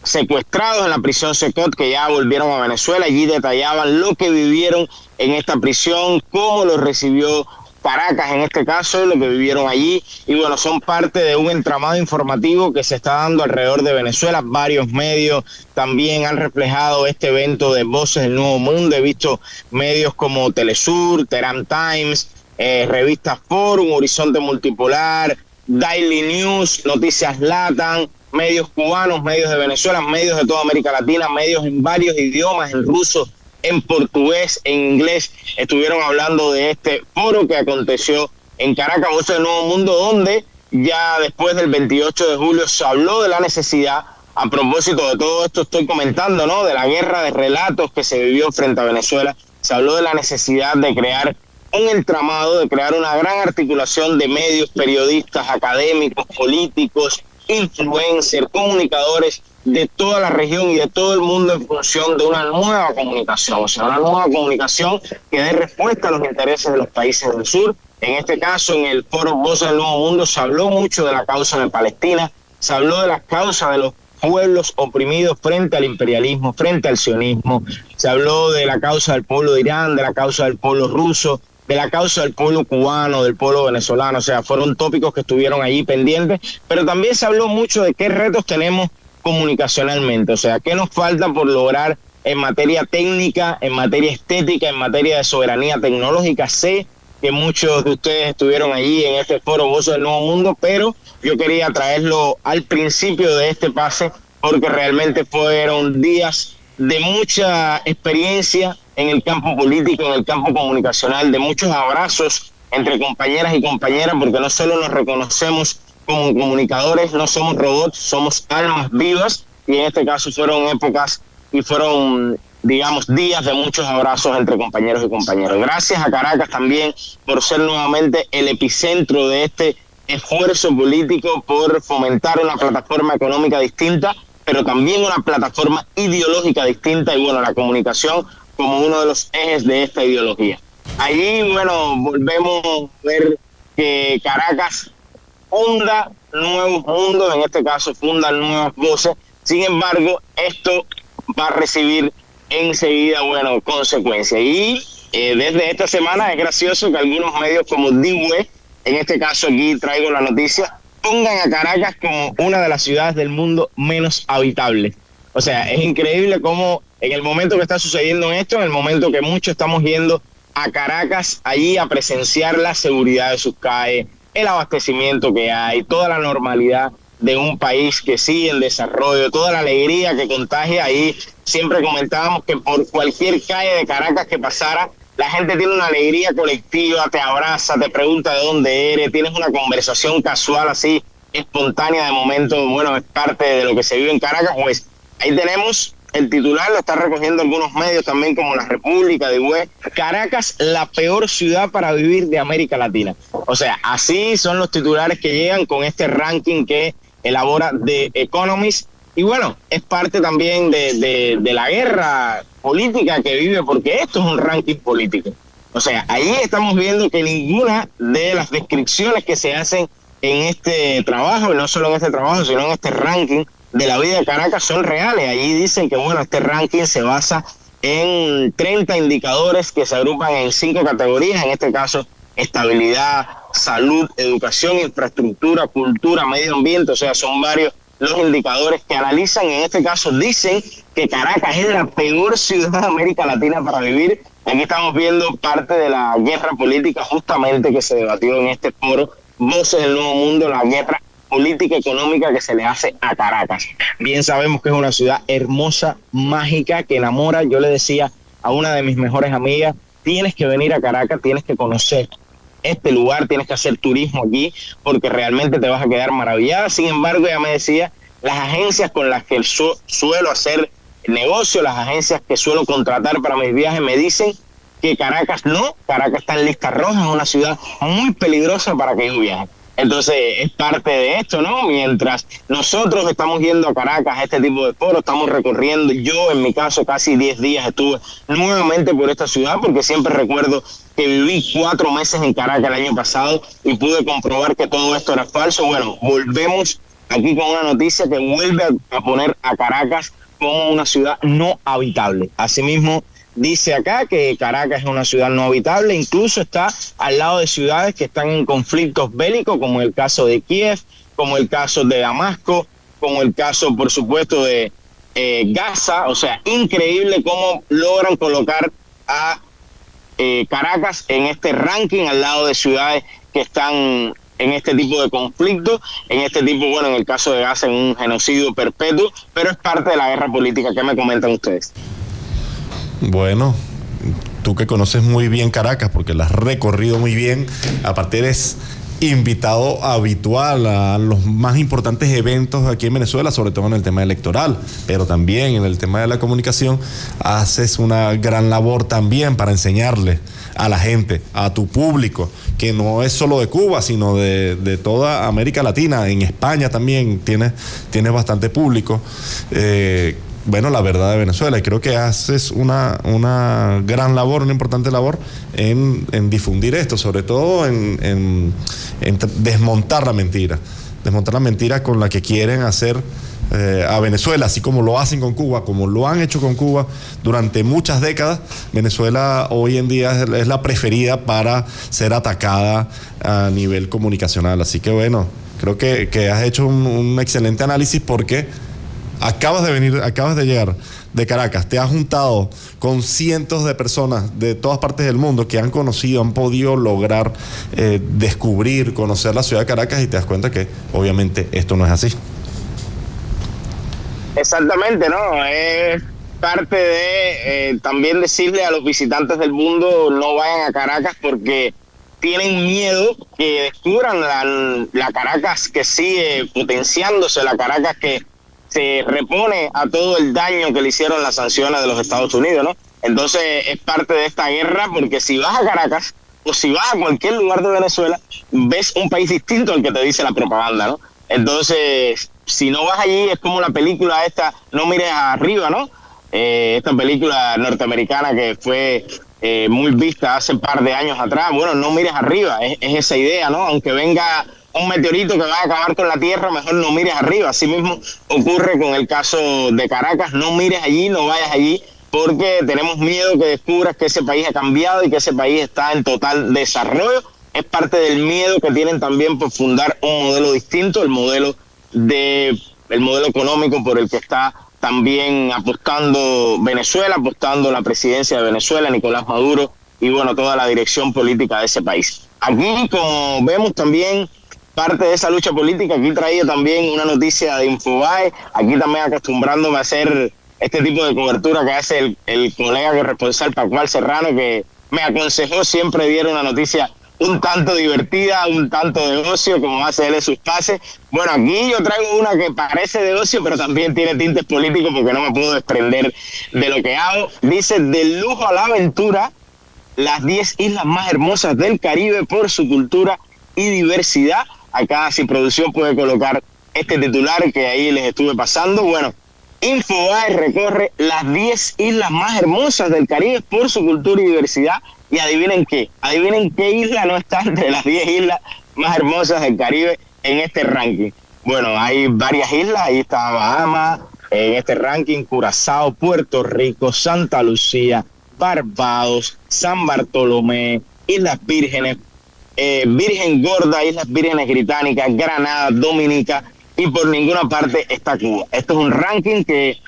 S9: secuestrados en la prisión Secot que ya volvieron a Venezuela. Allí detallaban lo que vivieron en esta prisión, cómo los recibió Caracas en este caso, lo que vivieron allí, y bueno, son parte de un entramado informativo que se está dando alrededor de Venezuela. Varios medios también han reflejado este evento de Voces del Nuevo Mundo. He visto medios como Telesur, Tehran Times, revistas Forum, Horizonte Multipolar, Daily News, Noticias Latam, medios cubanos, medios de Venezuela, medios de toda América Latina, medios en varios idiomas, en ruso, en portugués, en inglés, estuvieron hablando de este foro que aconteció en Caracas, Voces del Nuevo Mundo, donde ya después del 28 de julio se habló de la necesidad, a propósito de todo esto estoy comentando, ¿no?, de la guerra de relatos que se vivió frente a Venezuela, se habló de la necesidad de crear un entramado, de crear una gran articulación de medios, periodistas, académicos, políticos, influencers, comunicadores de toda la región y de todo el mundo en función de una nueva comunicación, o sea, una nueva comunicación que dé respuesta a los intereses de los países del sur. En este caso, en el foro Voces del Nuevo Mundo se habló mucho de la causa de Palestina, se habló de las causas de los pueblos oprimidos frente al imperialismo, frente al sionismo, se habló de la causa del pueblo de Irán, de la causa del pueblo ruso, de la causa del pueblo cubano, del pueblo venezolano, o sea, fueron tópicos que estuvieron allí pendientes, pero también se habló mucho de qué retos tenemos comunicacionalmente, o sea, qué nos falta por lograr en materia técnica, en materia estética, en materia de soberanía tecnológica. Sé que muchos de ustedes estuvieron allí en este foro Voces del Nuevo Mundo, pero yo quería traerlo al principio de este pase porque realmente fueron días de mucha experiencia en el campo político, en el campo comunicacional, de muchos abrazos entre compañeras y compañeras, porque no solo nos reconocemos como comunicadores, no somos robots, somos almas vivas, y en este caso fueron épocas y fueron, digamos, días de muchos abrazos entre compañeros y compañeras. Gracias a Caracas también por ser nuevamente el epicentro de este esfuerzo político por fomentar una plataforma económica distinta, pero también una plataforma ideológica distinta, y bueno, la comunicación como uno de los ejes de esta ideología. Allí, bueno, volvemos a ver que Caracas funda nuevos mundos, en este caso funda nuevas voces. Sin embargo, esto va a recibir enseguida, bueno, consecuencias. Y desde esta semana es gracioso que algunos medios como DIWE, en este caso aquí traigo la noticia, pongan a Caracas como una de las ciudades del mundo menos habitables. O sea, es increíble cómo en el momento que está sucediendo esto, en el momento que muchos estamos yendo a Caracas allí a presenciar la seguridad de sus calles, el abastecimiento que hay, toda la normalidad de un país que sigue en desarrollo, toda la alegría que contagia. Ahí siempre comentábamos que por cualquier calle de Caracas que pasara, la gente tiene una alegría colectiva, te abraza, te pregunta de dónde eres, tienes una conversación casual así, espontánea de momento. Bueno, es parte de lo que se vive en Caracas. Pues ahí tenemos el titular, lo están recogiendo algunos medios también como La República, de web. Caracas, la peor ciudad para vivir de América Latina. O sea, así son los titulares que llegan con este ranking que elabora The Economist. Y bueno, es parte también de la guerra política que vive, porque esto es un ranking político. O sea, ahí estamos viendo que ninguna de las descripciones que se hacen en este trabajo, y no solo en este trabajo, sino en este ranking de la vida de Caracas, son reales. Allí dicen que, bueno, este ranking se basa en 30 indicadores que se agrupan en 5 categorías, en este caso, estabilidad, salud, educación, infraestructura, cultura, medio ambiente. O sea, son varios los indicadores que analizan. En este caso dicen que Caracas es la peor ciudad de América Latina para vivir. Aquí estamos viendo parte de la guerra política justamente que se debatió en este foro Voces del Nuevo Mundo, la guerra política económica que se le hace a Caracas. Bien sabemos que es una ciudad hermosa, mágica, que enamora. Yo le decía a una de mis mejores amigas, tienes que venir a Caracas, tienes que conocer este lugar, tienes que hacer turismo aquí, porque realmente te vas a quedar maravillada. Sin embargo, ella me decía, las agencias con las que suelo hacer negocio, las agencias que suelo contratar para mis viajes, me dicen que Caracas está en lista roja, es una ciudad muy peligrosa para que yo viaje. Entonces es parte de esto, ¿no? Mientras nosotros estamos yendo a Caracas a este tipo de foros, estamos recorriendo, yo en mi caso casi 10 días estuve nuevamente por esta ciudad, porque siempre recuerdo que viví 4 meses en Caracas el año pasado y pude comprobar que todo esto era falso. Bueno, volvemos aquí con una noticia que vuelve a poner a Caracas como una ciudad no habitable. Asimismo, dice acá que Caracas es una ciudad no habitable, incluso está al lado de ciudades que están en conflictos bélicos, como el caso de Kiev, como el caso de Damasco, como el caso, por supuesto, de Gaza. O sea, increíble cómo logran colocar a Caracas en este ranking al lado de ciudades que están en este tipo de conflicto, en este tipo, bueno, en el caso de Gaza, en un genocidio perpetuo, pero es parte de la guerra política. ¿Qué me comentan ustedes?
S2: Bueno, tú que conoces muy bien Caracas, porque la has recorrido muy bien, aparte eres invitado habitual a los más importantes eventos aquí en Venezuela, sobre todo en el tema electoral, pero también en el tema de la comunicación, haces una gran labor también para enseñarle a la gente, a tu público, que no es solo de Cuba, sino de toda América Latina. En España también tienes bastante público. Bueno, la verdad de Venezuela, y creo que haces una gran labor, una importante labor en difundir esto, sobre todo en desmontar la mentira con la que quieren hacer a Venezuela, así como lo hacen con Cuba, como lo han hecho con Cuba durante muchas décadas. Venezuela hoy en día es la preferida para ser atacada a nivel comunicacional, así que bueno, creo que has hecho un excelente análisis, porque acabas de llegar de Caracas, te has juntado con cientos de personas de todas partes del mundo que han conocido, han podido lograr descubrir, conocer la ciudad de Caracas, y te das cuenta que obviamente esto no es así.
S9: Exactamente, ¿no? Es parte de también decirle a los visitantes del mundo, no vayan a Caracas porque tienen miedo que descubran la Caracas que sigue potenciándose, la Caracas que se repone a todo el daño que le hicieron las sanciones de los Estados Unidos, ¿no? Entonces es parte de esta guerra, porque si vas a Caracas o si vas a cualquier lugar de Venezuela, ves un país distinto al que te dice la propaganda, ¿no? Entonces, si no vas allí, es como la película esta, No mires arriba, ¿no? Esta película norteamericana que fue muy vista hace un par de años atrás. Bueno, no mires arriba, es esa idea, ¿no? Aunque venga un meteorito que va a acabar con la Tierra, mejor no mires arriba. Así mismo ocurre con el caso de Caracas, no mires allí, no vayas allí, porque tenemos miedo que descubras que ese país ha cambiado y que ese país está en total desarrollo. Es parte del miedo que tienen también por fundar un modelo distinto, el modelo económico por el que está también apostando Venezuela, apostando la presidencia de Venezuela, Nicolás Maduro, y bueno, toda la dirección política de ese país. Aquí, como vemos también, parte de esa lucha política, aquí traía también una noticia de Infobae, aquí también acostumbrándome a hacer este tipo de cobertura que hace el colega que es responsable, Pascual Serrano, que me aconsejó siempre diera una noticia un tanto divertida, un tanto de ocio, como hace él en sus pases. Bueno, aquí yo traigo una que parece de ocio, pero también tiene tintes políticos, porque no me puedo desprender de lo que hago. Dice, del lujo a la aventura, las 10 islas más hermosas del Caribe por su cultura y diversidad. Acá, si producción puede colocar este titular que ahí les estuve pasando. Bueno, Infobae recorre las 10 islas más hermosas del Caribe por su cultura y diversidad. Y adivinen qué isla no está entre las 10 islas más hermosas del Caribe en este ranking. Bueno, hay varias islas, ahí está Bahamas, en este ranking, Curazao, Puerto Rico, Santa Lucía, Barbados, San Bartolomé, Islas Vírgenes, Virgen Gorda, Islas Vírgenes Británicas, Granada, Dominica, y por ninguna parte está Cuba. Esto es un ranking que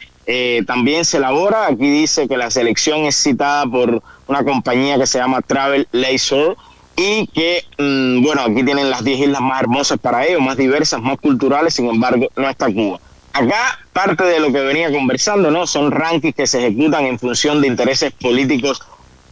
S9: también se elabora. Aquí dice que la selección es citada por una compañía que se llama Travel Leisure, y que, bueno, aquí tienen las 10 islas más hermosas para ellos, más diversas, más culturales, sin embargo, no está Cuba. Acá, parte de lo que venía conversando, ¿no? Son rankings que se ejecutan en función de intereses políticos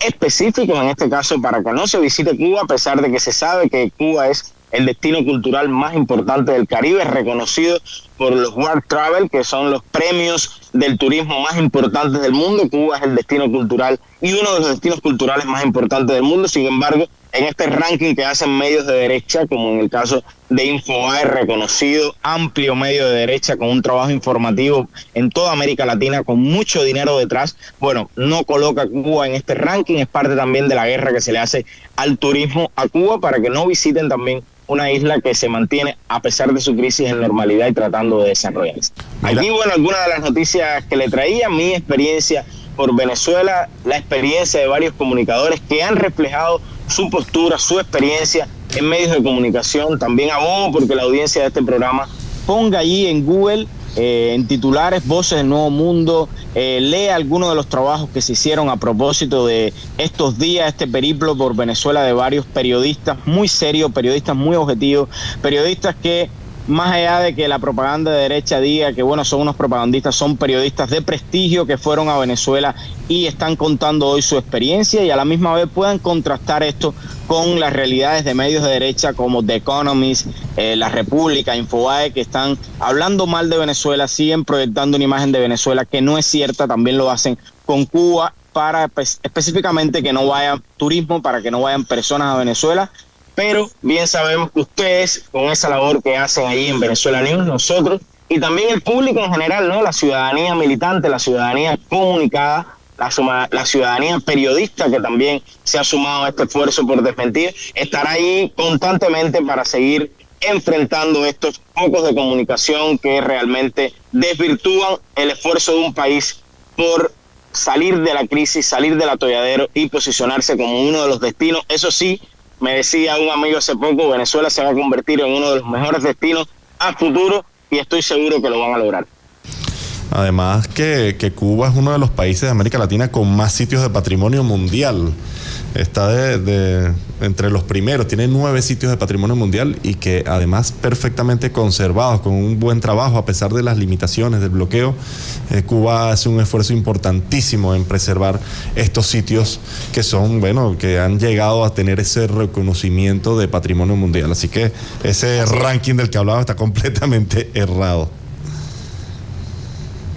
S9: específicos, en este caso para que no se visite Cuba, a pesar de que se sabe que Cuba es el destino cultural más importante del Caribe, reconocido por los World Travel, que son los premios del turismo más importantes del mundo. Cuba es el destino cultural y uno de los destinos culturales más importantes del mundo. Sin embargo, en este ranking que hacen medios de derecha, como en el caso de Infobae, reconocido, amplio medio de derecha, con un trabajo informativo en toda América Latina, con mucho dinero detrás, bueno, no coloca a Cuba en este ranking. Es parte también de la guerra que se le hace al turismo a Cuba para que no visiten también una isla que se mantiene a pesar de su crisis en normalidad y tratando de desarrollarse. Aquí, bueno, algunas de las noticias que le traía, mi experiencia por Venezuela, la experiencia de varios comunicadores que han reflejado su postura, su experiencia en medios de comunicación. También abogo porque la audiencia de este programa ponga allí en Google, en titulares, Voces del Nuevo Mundo, lea algunos de los trabajos que se hicieron a propósito de estos días, este periplo por Venezuela de varios periodistas muy serios, periodistas muy objetivos, periodistas que, más allá de que la propaganda de derecha diga que, bueno, son unos propagandistas, son periodistas de prestigio que fueron a Venezuela y están contando hoy su experiencia y a la misma vez puedan contrastar esto con las realidades de medios de derecha como The Economist, La República, Infobae, que están hablando mal de Venezuela, siguen proyectando una imagen de Venezuela que no es cierta, también lo hacen con Cuba para específicamente que no vaya turismo, para que no vayan personas a Venezuela. Pero bien sabemos que ustedes, con esa labor que hacen ahí en Venezuela News, nosotros y también el público en general, ¿no? La ciudadanía militante, la ciudadanía comunicada, la ciudadanía periodista que también se ha sumado a este esfuerzo por desmentir, estará ahí constantemente para seguir enfrentando estos focos de comunicación que realmente desvirtúan el esfuerzo de un país por salir de la crisis, salir del atolladero y posicionarse como uno de los destinos. Eso sí, me decía un amigo hace poco, Venezuela se va a convertir en uno de los mejores destinos a futuro y estoy seguro que lo van a lograr.
S2: Además que Cuba es uno de los países de América Latina con más sitios de patrimonio mundial. Está entre los primeros, tiene 9 sitios de patrimonio mundial y que además perfectamente conservados, con un buen trabajo a pesar de las limitaciones del bloqueo. Cuba hace un esfuerzo importantísimo en preservar estos sitios que son, bueno, que han llegado a tener ese reconocimiento de patrimonio mundial. Así que ese ranking del que hablaba está completamente errado.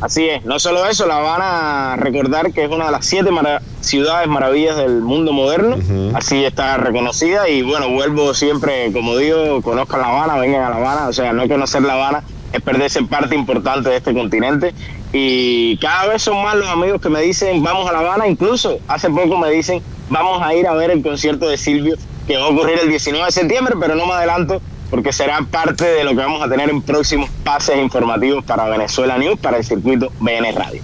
S9: Así es, no solo eso, La Habana, recordar que es una de las 7 ciudades maravillas del mundo moderno, así está reconocida y bueno, vuelvo siempre, como digo, conozcan La Habana, vengan a La Habana, o sea, no conocer La Habana es perderse parte importante de este continente y cada vez son más los amigos que me dicen vamos a La Habana, incluso hace poco me dicen vamos a ir a ver el concierto de Silvio que va a ocurrir el 19 de septiembre, pero no me adelanto porque será parte de lo que vamos a tener en próximos pases informativos para Venezuela News, para el circuito BN Radio.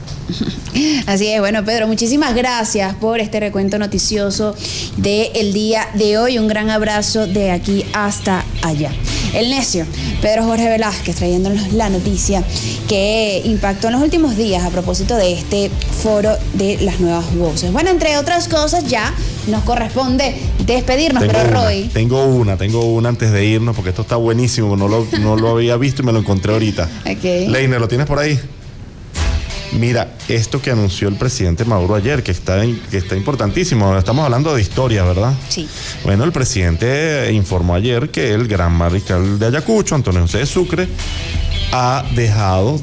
S1: Así es, bueno, Pedro, muchísimas gracias por este recuento noticioso del día de hoy. Un gran abrazo de aquí hasta allá. El necio, Pedro Jorge Velázquez, trayéndonos la noticia que impactó en los últimos días a propósito de este foro de las nuevas voces. Bueno, entre otras cosas, ya nos corresponde despedirnos, pero Roy.
S2: Tengo una antes de irnos, porque esto está buenísimo, no lo había visto y me lo encontré ahorita.
S1: Okay.
S2: Leiner, ¿lo tienes por ahí? Mira, esto que anunció el presidente Maduro ayer, que está importantísimo. Estamos hablando de historia, ¿verdad?
S1: Sí.
S2: Bueno, el presidente informó ayer que el gran mariscal de Ayacucho, Antonio José de Sucre,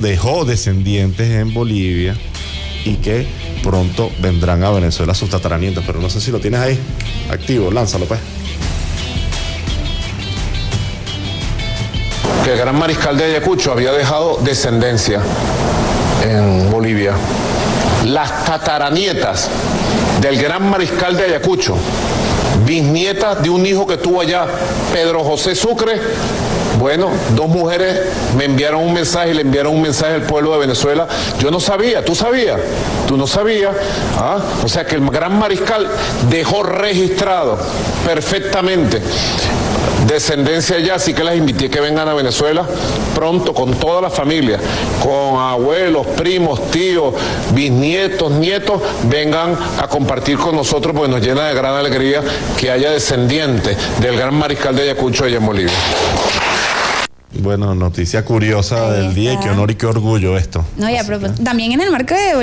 S2: dejó descendientes en Bolivia y que pronto vendrán a Venezuela sus tataranietos. Pero no sé si lo tienes ahí activo, lánzalo pues.
S4: Que el gran mariscal de Ayacucho había dejado descendencia en Bolivia. Las tataranietas del gran mariscal de Ayacucho, bisnietas de un hijo que tuvo allá, Pedro José Sucre. Bueno, 2 mujeres me enviaron un mensaje y le enviaron un mensaje al pueblo de Venezuela. Yo no sabía, ¿tú sabías? Tú no sabías. O sea que el gran mariscal dejó registrado perfectamente descendencia allá, así que las invité a que vengan a Venezuela pronto con toda la familia, con abuelos, primos, tíos, bisnietos, nietos, vengan a compartir con nosotros porque nos llena de gran alegría que haya descendientes del gran mariscal de Ayacucho allá en Bolivia.
S2: Bueno, noticia curiosa del día y qué honor y qué orgullo esto.
S1: No, ya, pero también en el marco de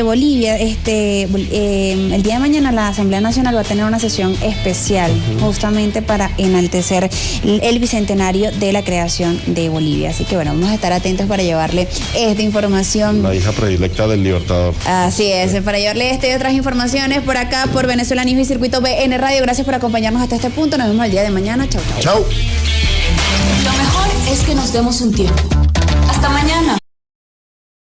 S1: Bolivia, el día de mañana la Asamblea Nacional va a tener una sesión especial justamente para enaltecer el bicentenario de la creación de Bolivia. Así que bueno, vamos a estar atentos para llevarle esta información.
S2: La hija predilecta del Libertador.
S1: Así es, para llevarle y otras informaciones por acá, por Venezuela News y Circuito BN Radio. Gracias por acompañarnos hasta este punto. Nos vemos el día de mañana. Chau, chau.
S5: Chau.
S3: Lo mejor es que nos demos un tiempo. Hasta mañana.